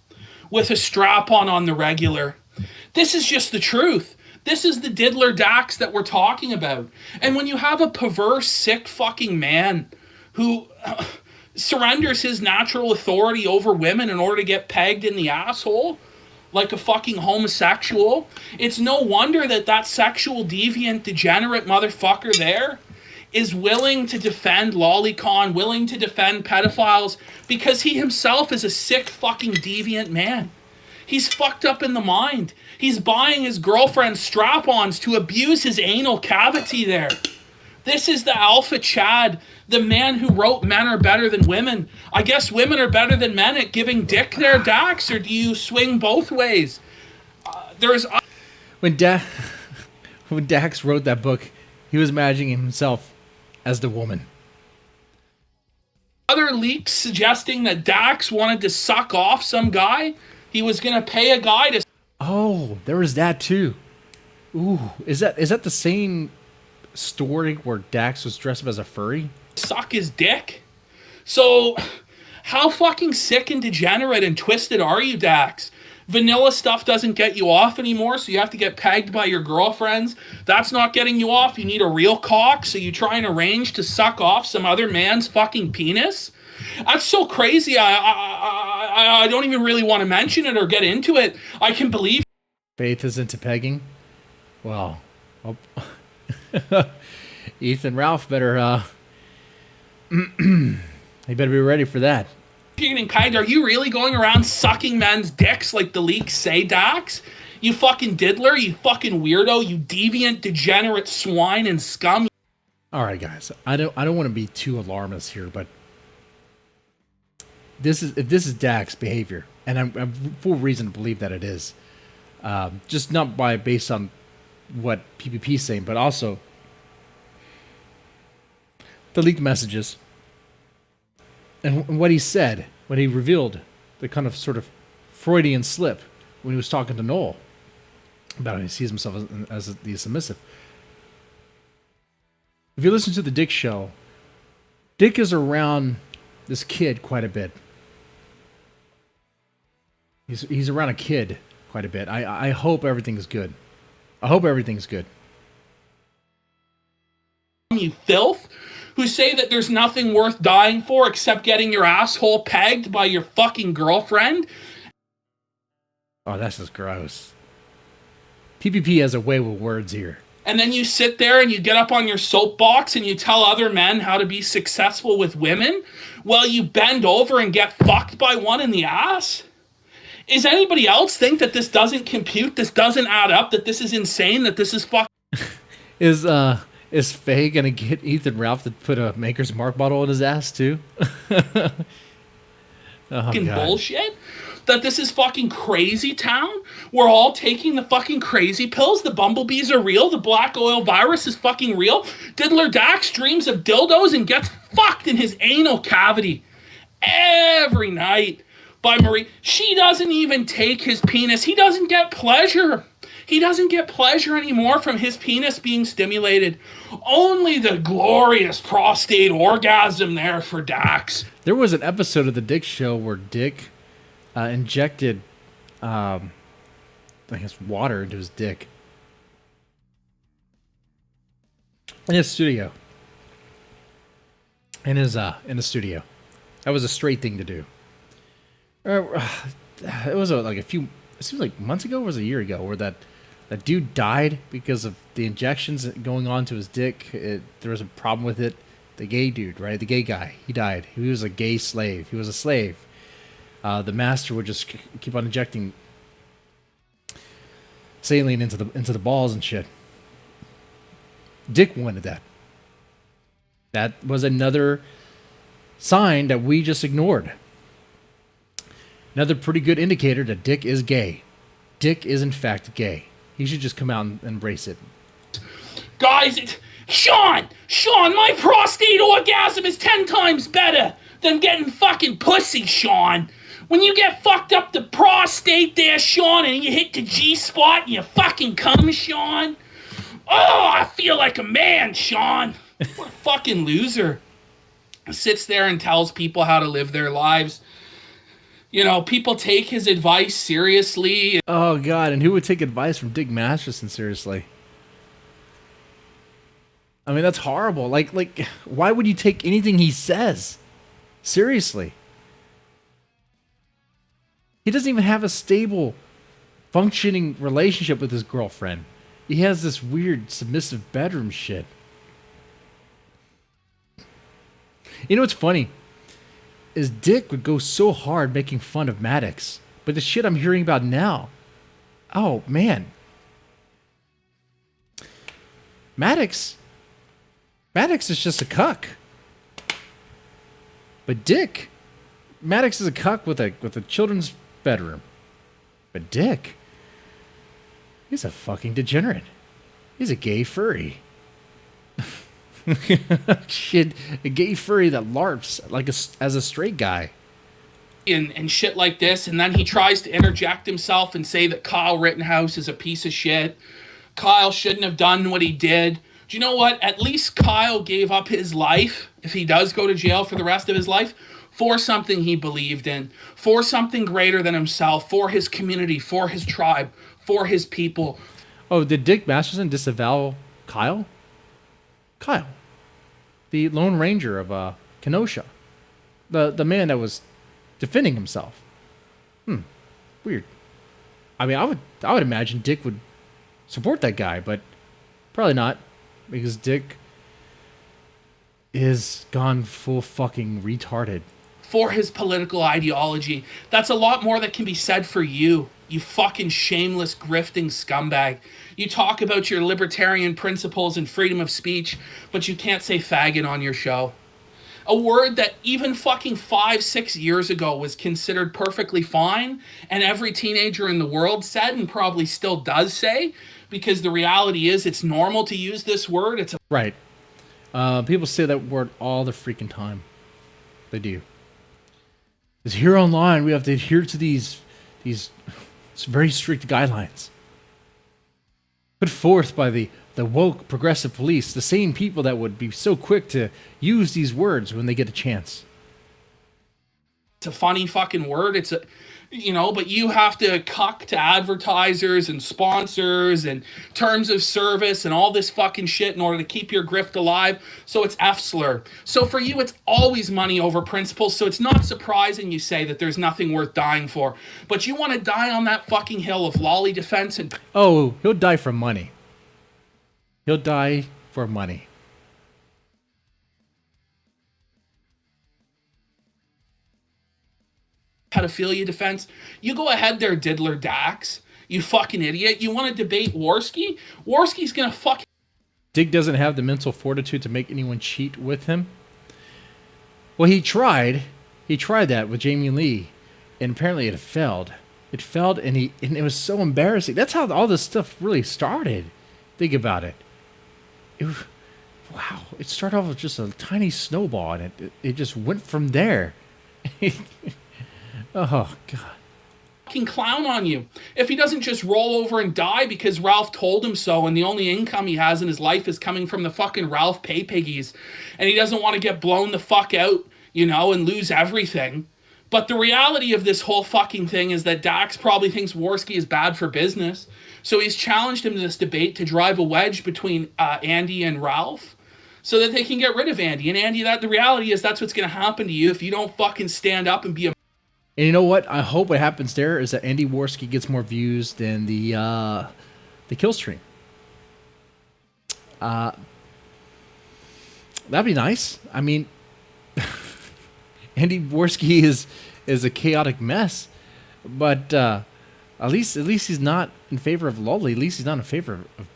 with a strap-on the regular. This is just the truth. This is the Diddler Dax that we're talking about. And when you have a perverse, sick fucking man who surrenders his natural authority over women in order to get pegged in the asshole like a fucking homosexual, it's no wonder that sexual deviant, degenerate motherfucker there is willing to defend lolicon, willing to defend pedophiles, because he himself is a sick fucking deviant man. He's fucked up in the mind. He's buying his girlfriend strap-ons to abuse his anal cavity there. This is the alpha Chad, the man who wrote Men Are Better Than Women. I guess women are better than men at giving dick there, Dax, or do you swing both ways? When Dax wrote that book, he was imagining himself as the woman. Other leaks suggesting that Dax wanted to suck off some guy. He was going to pay a guy to... Oh, there was that too. Ooh, is that the same story where Dax was dressed up as a furry? Suck his dick? So, how fucking sick and degenerate and twisted are you, Dax? Vanilla stuff doesn't get you off anymore, so you have to get pegged by your girlfriends. That's not getting you off. You need a real cock, so you try and arrange to suck off some other man's fucking penis? That's so crazy. I don't even really want to mention it or get into it. I can believe... Faith is into pegging? Well, Ethan Ralph better... he better be ready for that. Getting pegged. Are you really going around sucking men's dicks like the leaks say, Dax? You fucking diddler, you fucking weirdo, you deviant, degenerate swine and scum. All right, guys. I don't want to be too alarmist here, but if this is Dax's behavior, and I'm full reason to believe that it is, just not based on what PPP is saying, but also the leaked messages. And what he said, when he revealed the kind of sort of Freudian slip when he was talking to Noel about how he sees himself as the submissive. If you listen to the Dick show, Dick is around this kid quite a bit. He's around a kid quite a bit. I hope everything's good. I hope everything's good. You filth, who say that there's nothing worth dying for except getting your asshole pegged by your fucking girlfriend. Oh, that's just gross. PPP has a way with words here. And then you sit there and you get up on your soapbox and you tell other men how to be successful with women while you bend over and get fucked by one in the ass? Is anybody else think that this doesn't compute, this doesn't add up, that this is insane, that this is fucking... Is Faye gonna get Ethan Ralph to put a Maker's Mark bottle in his ass too? Fucking bullshit? That this is fucking crazy town? We're all taking the fucking crazy pills? The bumblebees are real? The black oil virus is fucking real? Diddler Dax dreams of dildos and gets fucked in his anal cavity every night by Marie. She doesn't even take his penis. He doesn't get pleasure. He doesn't get pleasure anymore from his penis being stimulated. Only the glorious prostate orgasm there for Dax. There was an episode of the Dick show where Dick injected, I guess, water into his dick in his studio. In the studio. That was a straight thing to do. It was like it seems like months ago, or was it a year ago, where that dude died because of the injections going on to his dick. There was a problem with it. The gay dude, right? The gay guy. He died. He was a gay slave. He was a slave. The master would just keep on injecting saline into the balls and shit. Dick wanted that. That was another sign that we just ignored. Another pretty good indicator that Dick is gay. Dick is in fact gay. He should just come out and embrace it. Guys, Sean, my prostate orgasm is 10 times better than getting fucking pussy, Sean. When you get fucked up the prostate there, Sean, and you hit the G-spot and you fucking come, Sean. Oh, I feel like a man, Sean. What a fucking loser. Sits there and tells people how to live their lives. You know, people take his advice seriously. Oh, God, and who would take advice from Dick Masterson seriously? I mean, that's horrible. Like, why would you take anything he says seriously? He doesn't even have a stable, functioning relationship with his girlfriend. He has this weird, submissive bedroom shit. You know what's funny? Is Dick would go so hard making fun of Maddox. But the shit I'm hearing about now, oh man. Maddox is just a cuck. But Maddox is a cuck with a children's bedroom. But Dick, he's a fucking degenerate. He's a gay furry. Shit, a gay furry that LARPs like as a straight guy. And shit like this, and then he tries to interject himself and say that Kyle Rittenhouse is a piece of shit. Kyle shouldn't have done what he did. Do you know what? At least Kyle gave up his life, if he does go to jail for the rest of his life, for something he believed in, for something greater than himself, for his community, for his tribe, for his people. Oh, did Dick Masterson disavow Kyle? Kyle, the Lone Ranger of Kenosha, the man that was defending himself. Weird. I mean, I would imagine Dick would support that guy, but probably not, because Dick is gone full fucking retarded. For his political ideology. That's a lot more that can be said for you, you fucking shameless, grifting scumbag. You talk about your libertarian principles and freedom of speech, but you can't say faggot on your show. A word that even fucking 5-6 years ago was considered perfectly fine, and every teenager in the world said and probably still does say, because the reality is it's normal to use this word. It's right. People say that word all the freaking time. They do. Because here online, we have to adhere to these very strict guidelines put forth by the woke progressive police, the same people that would be so quick to use these words when they get a chance. a funny fucking word. It's a, but you have to cuck to advertisers and sponsors and terms of service and all this fucking shit in order to keep your grift alive. So it's F-slur. So for you, it's always money over principles. So it's not surprising you say that there's nothing worth dying for. But you want to die on that fucking hill of lolly defense and... Oh, he'll die for money. He'll die for money. pedophilia defense. You go ahead there, Diddler Dax. You fucking idiot. You want to debate Worski? Worski's gonna fucking... Dig doesn't have the mental fortitude to make anyone cheat with him. Well, he tried. He tried that with Jamie Lee, and apparently it failed. It failed, and it was so embarrassing. That's how all this stuff really started. Think about it. Wow. It started off with just a tiny snowball, and it just went from there. Oh, God. Fucking clown on you. If he doesn't just roll over and die because Ralph told him so and the only income he has in his life is coming from the fucking Ralph pay piggies and he doesn't want to get blown the fuck out, and lose everything. But the reality of this whole fucking thing is that Dax probably thinks Worski is bad for business. So he's challenged him to this debate to drive a wedge between Andy and Ralph so that they can get rid of Andy. And Andy, the reality is that's what's going to happen to you if you don't fucking stand up and be a... And you know what? I hope what happens there is that Andy Worski gets more views than the kill stream. That'd be nice. I mean, Andy Worski is a chaotic mess, but at least he's not in favor of lolly. At least he's not in favor of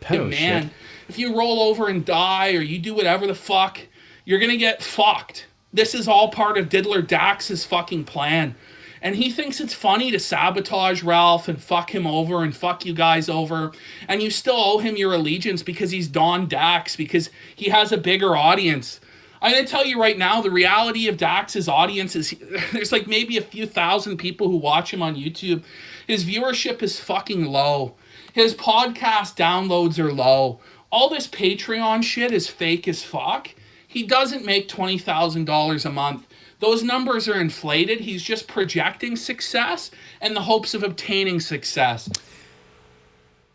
pedo man, shit. If you roll over and die or you do whatever the fuck, you're gonna get fucked. This is all part of Diddler Dax's fucking plan. And he thinks it's funny to sabotage Ralph and fuck him over and fuck you guys over. And you still owe him your allegiance because he's Don Dax, because he has a bigger audience. I'm going to tell you right now, the reality of Dax's audience is there's like maybe a few thousand people who watch him on YouTube. His viewership is fucking low. His podcast downloads are low. All this Patreon shit is fake as fuck. He doesn't make $20,000 a month. Those numbers are inflated. He's just projecting success and the hopes of obtaining success.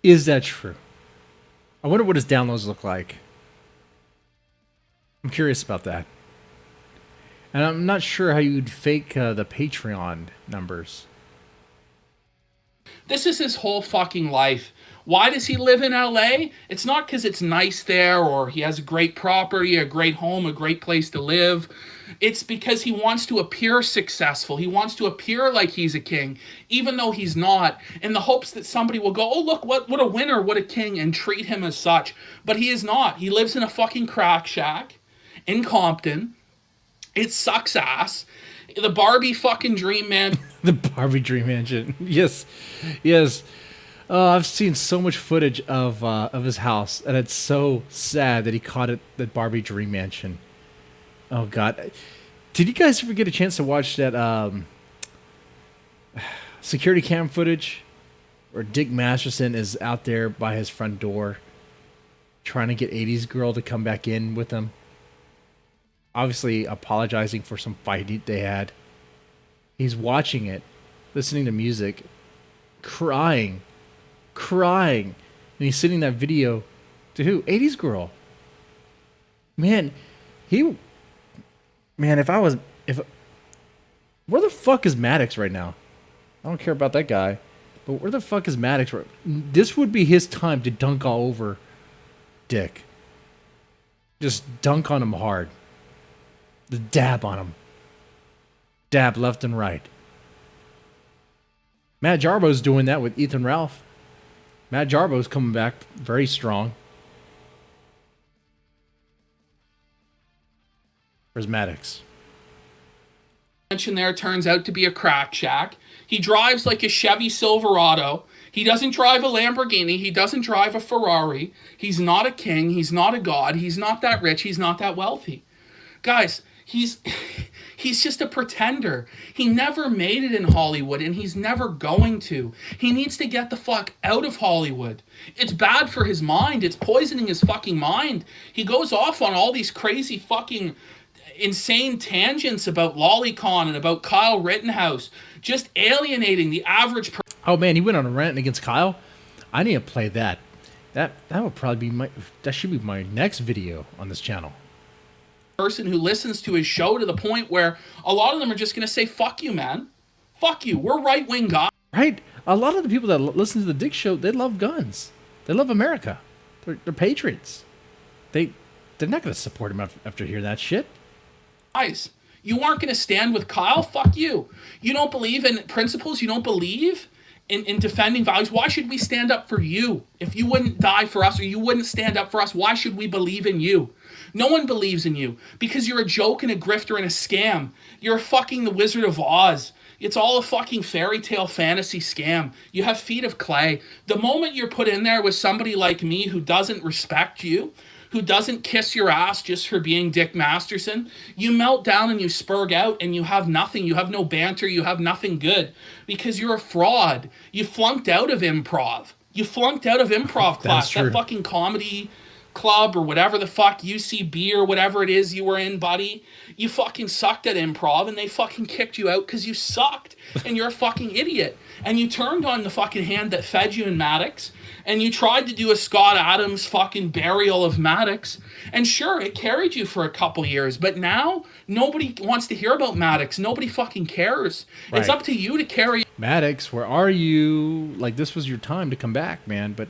Is that true? I wonder what his downloads look like. I'm curious about that. And I'm not sure how you'd fake the Patreon numbers. This is his whole fucking life. Why does he live in LA? It's not because it's nice there or he has a great property, a great home, a great place to live. It's because he wants to appear successful. He wants to appear like he's a king, even though he's not, in the hopes that somebody will go, oh, look, what a winner, what a king, and treat him as such. But he is not. He lives in a fucking crack shack in Compton. It sucks ass. The Barbie fucking dream man. The Barbie Dream Mansion. Yes. Yes. I've seen so much footage of his house, and it's so sad that he caught it the Barbie Dream Mansion. Oh God, did you guys ever get a chance to watch that security cam footage where Dick Masterson is out there by his front door trying to get 80s girl to come back in with him? Obviously apologizing for some fight they had. He's watching it, listening to music, crying, and he's sending that video to who? 80s girl. Man, if where the fuck is Maddox right now? I don't care about that guy, but where the fuck is Maddox? This would be his time to dunk all over Dick. Just dunk on him hard. The dab on him. Dab left and right. Matt Jarbo's doing that with Ethan Ralph. Matt Jarbo's coming back very strong. Where's Maddox? Mansion there turns out to be a crack shack. He drives like a Chevy Silverado. He doesn't drive a Lamborghini. He doesn't drive a Ferrari. He's not a king. He's not a god. He's not that rich. He's not that wealthy. Guys, he's just a pretender. He never made it in Hollywood, and he's never going to. He needs to get the fuck out of Hollywood. It's bad for his mind. It's poisoning his fucking mind. He goes off on all these crazy fucking insane tangents about Lolicon and about Kyle Rittenhouse, just alienating the average person. Oh man, he went on a rant against Kyle. I need to play that. That would probably be that should be my next video on this channel. Person who listens to his show to the point where a lot of them are just going to say, fuck you, man. Fuck you. We're right-wing guys. Right? A lot of the people that listen to the Dick Show, they love guns. They love America. They're patriots. They're not going to support him after hearing that shit. Guys, you aren't going to stand with Kyle? Fuck you. You don't believe in principles? You don't believe in defending values? Why should we stand up for you? If you wouldn't die for us or you wouldn't stand up for us, why should we believe in you? No one believes in you because you're a joke and a grifter and a scam. You're fucking the Wizard of Oz. It's all a fucking fairy tale fantasy scam. You have feet of clay. The moment you're put in there with somebody like me who doesn't respect you, who doesn't kiss your ass just for being Dick Masterson, you melt down and you spurg out and you have nothing. You have no banter. You have nothing good because you're a fraud. You flunked out of improv. You flunked out of improv class. That fucking comedy club or whatever the fuck, UCB or whatever it is you were in, buddy. You fucking sucked at improv and they fucking kicked you out because you sucked and you're a fucking idiot. And you turned on the fucking hand that fed you in Maddox and you tried to do a Scott Adams fucking burial of Maddox. And sure, it carried you for a couple years, but now nobody wants to hear about Maddox. Nobody fucking cares. Right. It's up to you to carry. Maddox, where are you? Like, this was your time to come back, man, but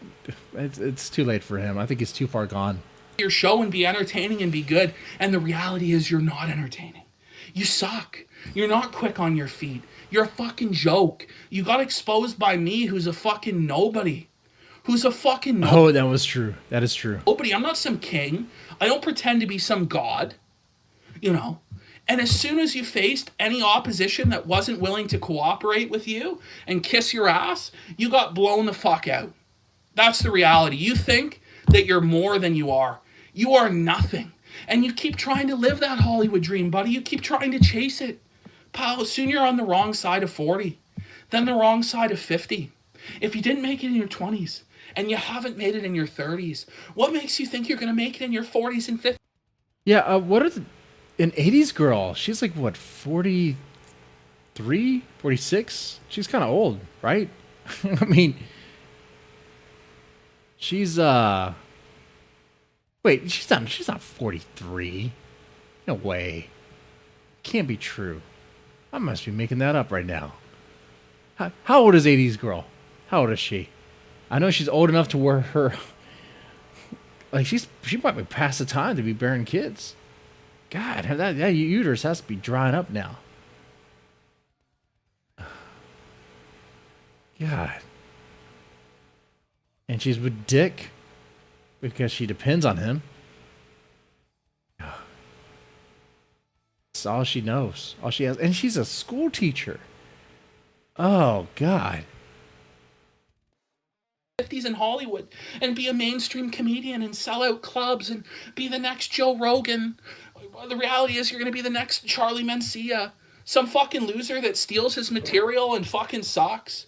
it's too late for him. I think he's too far gone. Your show and be entertaining and be good. And the reality is you're not entertaining. You suck. You're not quick on your feet. You're a fucking joke. You got exposed by me, who's a fucking nobody. Who's a fucking nobody. Oh, that was true. That is true. Nobody. I'm not some king. I don't pretend to be some god. You know. And as soon as you faced any opposition that wasn't willing to cooperate with you and kiss your ass, you got blown the fuck out. That's the reality. You think that you're more than you are. You are nothing. And you keep trying to live that Hollywood dream, buddy. You keep trying to chase it. Pal, soon you're on the wrong side of 40, then the wrong side of 50. If you didn't make it in your 20s and you haven't made it in your 30s, what makes you think you're going to make it in your 40s and 50s? Yeah, what are an 80s girl? She's like, what, 43, 46? She's kind of old, right? I mean, she's, wait, she's not 43. No way. Can't be true. I must be making that up right now. How old is 80s girl? How old is she? I know she's old enough to where her, like she might be past the time to be bearing kids. God, that uterus has to be drying up now. God. And she's with Dick because she depends on him. That's all she knows. All she has. And she's a school teacher. Oh, God. 50s in Hollywood and be a mainstream comedian and sell out clubs and be the next Joe Rogan. The reality is you're going to be the next Charlie Mencia. Some fucking loser that steals his material and fucking sucks.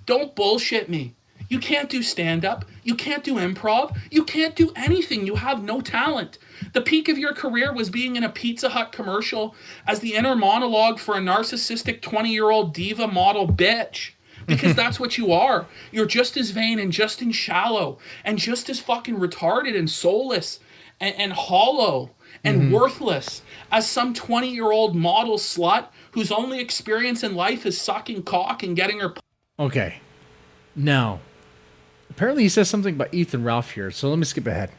Don't bullshit me. You can't do stand-up. You can't do improv. You can't do anything. You have no talent. The peak of your career was being in a Pizza Hut commercial as the inner monologue for a narcissistic 20-year-old diva model bitch. Because that's what you are. You're just as vain and just as shallow and just as fucking retarded and soulless and hollow and worthless as some 20-year-old model slut whose only experience in life is sucking cock and getting her... Okay. Now, apparently he says something about Ethan Ralph here, so let me skip ahead.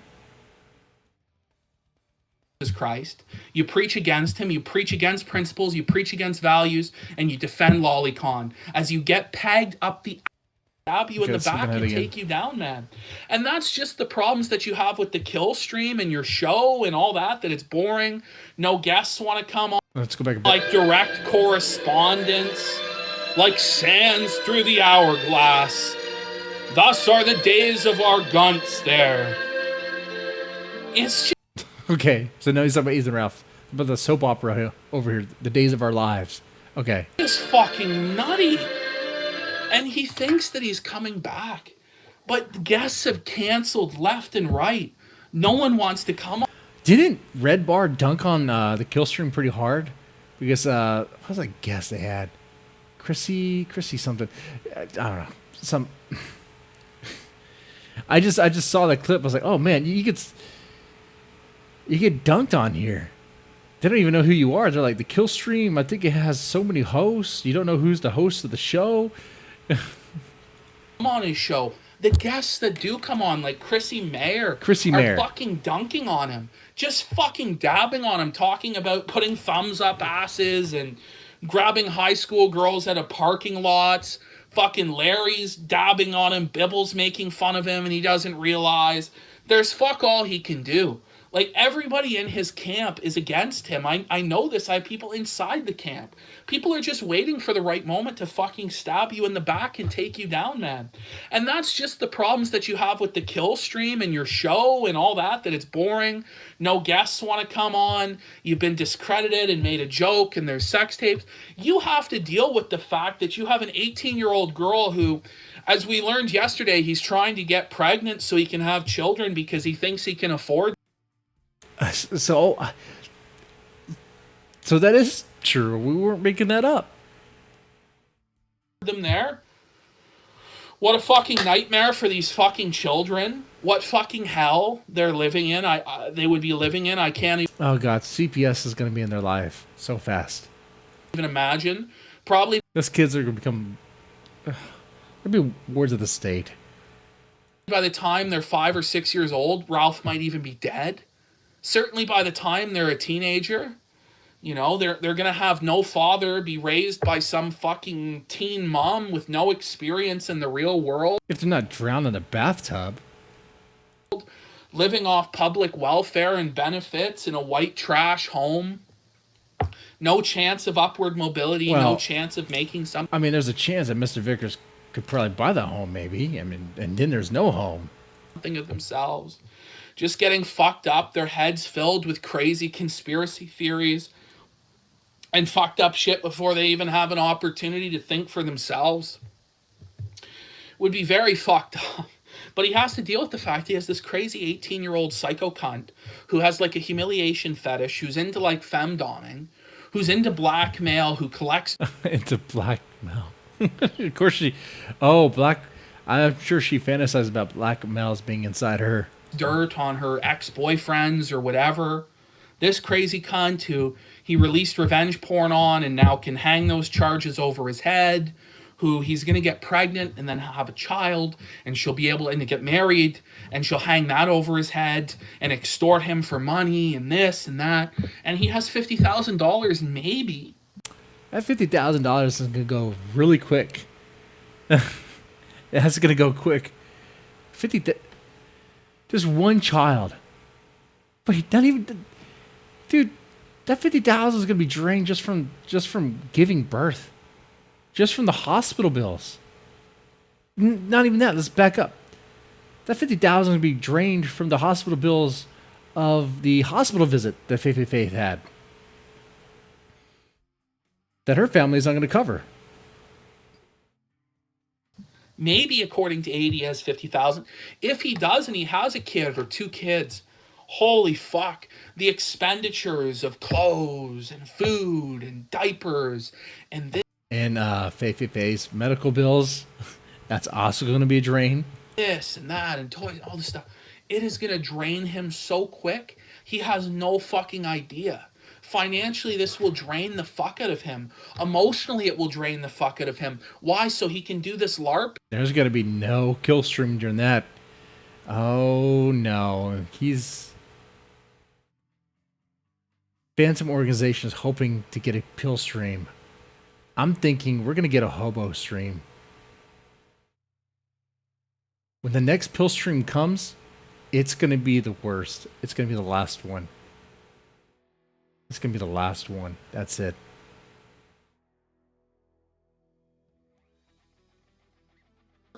Jesus Christ. You preach against him, you preach against principles, you preach against values, and you defend lolicon as you get pegged up the stab you in the back and take you down, man. And that's just the problems that you have with the kill stream and your show and all that it's boring. No guests want to come on. Let's go back a bit. Like direct correspondence, like sands through the hourglass. Thus are the days of our gunts there. It's just... Okay, so now he's talking about Ethan Ralph. About the soap opera over here, The Days of Our Lives. Okay. It's fucking nutty. And he thinks that he's coming back. But guests have canceled left and right. No one wants to come on. Didn't Red Bar dunk on the kill stream pretty hard? Because, what was that guest they had? Chrissy something. I don't know. Some... I just saw that clip. I was like, oh man, you get dunked on here. They don't even know who you are. They're like, the kill stream, I think it has so many hosts. You don't know who's the host of the show. Come on his show. The guests that do come on, like Chrissy Mayer, are fucking dunking on him. Just fucking dabbing on him, talking about putting thumbs up asses and grabbing high school girls at a parking lot. Fucking Larry's dabbing on him. Bibble's making fun of him and he doesn't realize. There's fuck all he can do. Like, everybody in his camp is against him. I know this. I have people inside the camp. People are just waiting for the right moment to fucking stab you in the back and take you down, man. And that's just the problems that you have with the kill stream and your show and all that it's boring. No guests want to come on. You've been discredited and made a joke and there's sex tapes. You have to deal with the fact that you have an 18-year-old girl who, as we learned yesterday, he's trying to get pregnant so he can have children because he thinks he can afford. So that is true. We weren't making that up. Them there. What a fucking nightmare for these fucking children. What fucking hell they're living in. They would be living in. I can't even... Oh God, CPS is going to be in their life so fast. Even imagine. Probably... Those kids are going to become... They'll be wards of the state. By the time they're 5 or 6 years old, Ralph might even be dead. Certainly by the time they're a teenager, you know, they're going to have no father, be raised by some fucking teen mom with no experience in the real world. If they're not drowned in a bathtub. Living off public welfare and benefits in a white trash home. No chance of upward mobility, no chance of making something. I mean, there's a chance that Mr. Vickers could probably buy that home, maybe. I mean, and then there's no home. Something of themselves. Just getting fucked up, their heads filled with crazy conspiracy theories and fucked up shit before they even have an opportunity to think for themselves. Would be very fucked up. But he has to deal with the fact he has this crazy 18-year-old psycho cunt who has like a humiliation fetish, who's into like femdomming, who's into blackmail, who collects... into blackmail. Of course she... Oh, I'm sure she fantasizes about blackmails being inside her. Dirt on her ex-boyfriends or whatever. This crazy cunt who he released revenge porn on and now can hang those charges over his head, who he's going to get pregnant and then have a child, and she'll be able to get married, and she'll hang that over his head and extort him for money and this and that. And he has $50,000 maybe. That $50,000 is going to go really quick. That's going to go quick. Just one child. But not even, dude. That $50,000 is going to be drained just from giving birth, just from the hospital bills. Not even that. Let's back up. That $50,000 is going to be drained from the hospital bills of the hospital visit that Faith had, that her family is not going to cover. Maybe according to 80 he has 50,000. If he does and he has a kid or two kids, holy fuck, the expenditures of clothes and food and diapers and this. And Faith's medical bills, that's also going to be a drain. This and that and toys, all this stuff. It is going to drain him so quick, he has no fucking idea. Financially, this will drain the fuck out of him. Emotionally, it will drain the fuck out of him. Why? So he can do this LARP? There's going to be no kill stream during that. Oh, no. Phantom Organization is hoping to get a pill stream. I'm thinking we're going to get a hobo stream. When the next pill stream comes, it's going to be the worst. It's going to be the last one. It's going to be the last one. That's it.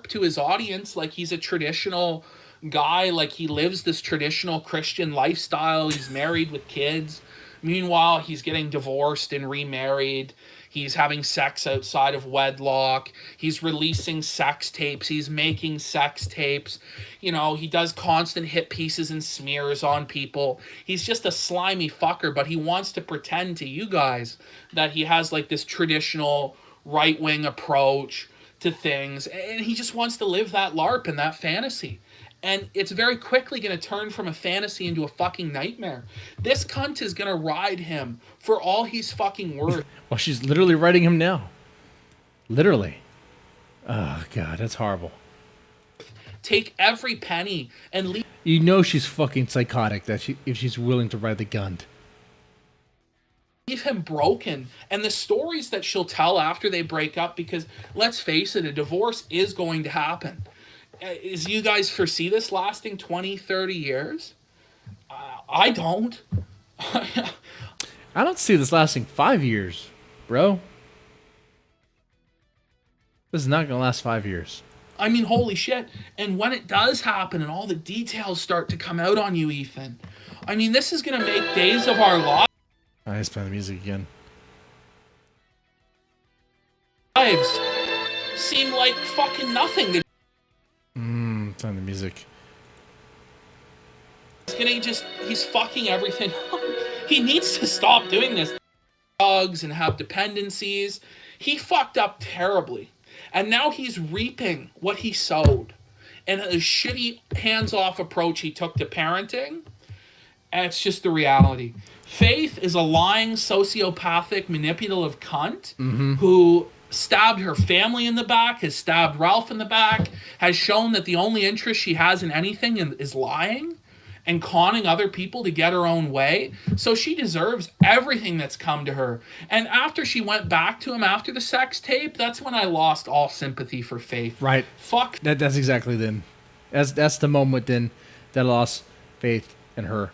To his audience like he's a traditional guy, like he lives this traditional Christian lifestyle. He's married with kids. Meanwhile, he's getting divorced and remarried. He's having sex outside of wedlock. He's releasing sex tapes. He's making sex tapes. You know, he does constant hit pieces and smears on people. He's just a slimy fucker, but he wants to pretend to you guys that he has like this traditional right-wing approach to things. And he just wants to live that LARP and that fantasy. And it's very quickly going to turn from a fantasy into a fucking nightmare. This cunt is going to ride him for all he's fucking worth. Well, she's literally riding him now. Literally. Oh, God, that's horrible. Take every penny and leave. You know she's fucking psychotic if she's willing to ride the gun. Leave him broken. And the stories that she'll tell after they break up, because let's face it, a divorce is going to happen. Is you guys foresee this lasting 20, 30 years? I don't. I don't see this lasting 5 years, bro. This is not going to last 5 years. I mean, holy shit. And when it does happen and all the details start to come out on you, Ethan, I mean, this is going to make days of our I just play the music again. lives seem like fucking nothing. It's on the music. He's fucking everything up. He needs to stop doing this. Drugs and have dependencies. He fucked up terribly. And now he's reaping what he sowed. And a shitty hands-off approach he took to parenting. And it's just the reality. Faith is a lying, sociopathic, manipulative cunt who stabbed her family in the back, has stabbed Ralph in the back, has shown that the only interest she has in anything is lying and conning other people to get her own way. So she deserves everything that's come to her. And after she went back to him after the sex tape, that's when I lost all sympathy for Faith. Right. Fuck. That's exactly then. That's the moment then that I lost faith in her.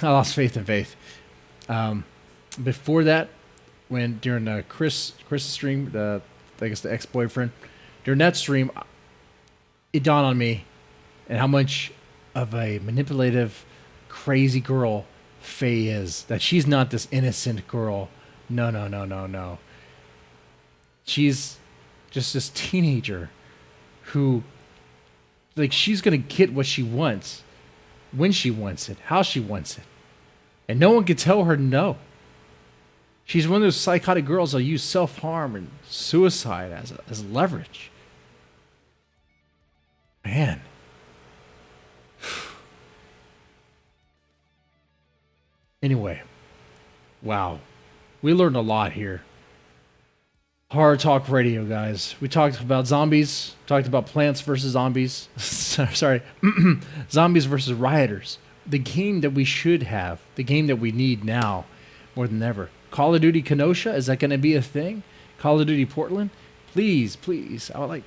I lost faith in Faith. Before that, when during the Chris stream, I guess the ex-boyfriend, during that stream, it dawned on me and how much of a manipulative, crazy girl Faye is. That she's not this innocent girl. No. She's just this teenager who, like, she's gonna get what she wants, when she wants it, how she wants it, and no one can tell her no. She's one of those psychotic girls that use self-harm and suicide as leverage. Man. Anyway. Wow. We learned a lot here. Hard Talk Radio, guys. We talked about zombies, talked about Plants versus Zombies. Sorry. Zombies versus Rioters. The game that we should have, the game that we need now more than ever. Call of Duty Kenosha, is that going to be a thing? Call of Duty Portland? Please, please. I would like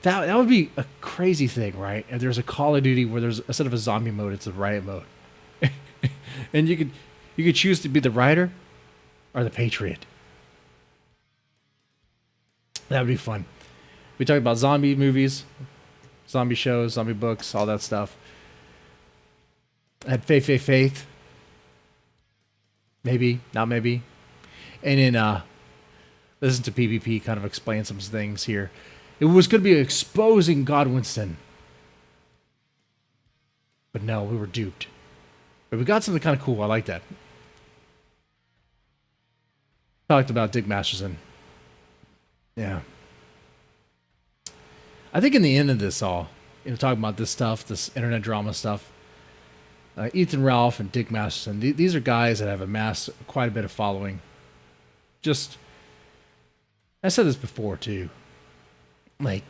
that. That would be a crazy thing, right? If there's a Call of Duty where there's, instead of a zombie mode, it's a riot mode. And you could choose to be the Rioter or the Patriot. That would be fun. We talked about zombie movies, zombie shows, zombie books, all that stuff. I had Faith. Maybe, not maybe. And then listen to PPP kind of explain some things here. It was going to be exposing Godwinston. But no, we were duped. But we got something kind of cool. I like that. Talked about Dick Masterson. Yeah. I think in the end of this all, talking about this stuff, this internet drama stuff, Ethan Ralph and Dick Masterson, these are guys that have amassed quite a bit of following. Just, I said this before too, like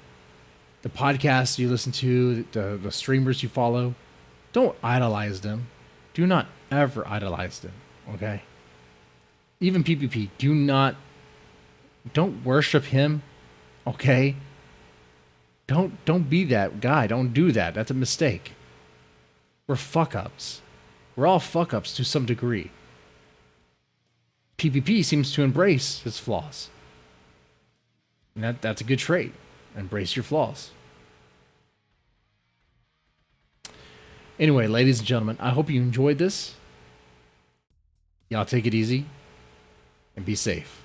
the podcasts you listen to, the streamers you follow, don't idolize them. Do not ever idolize them, okay? Even PPP, don't worship him, okay? Don't be that guy. Don't do that. That's a mistake. We're fuck-ups. We're all fuck-ups to some degree. PPP seems to embrace his flaws. And that's a good trait. Embrace your flaws. Anyway, ladies and gentlemen, I hope you enjoyed this. Y'all take it easy and be safe.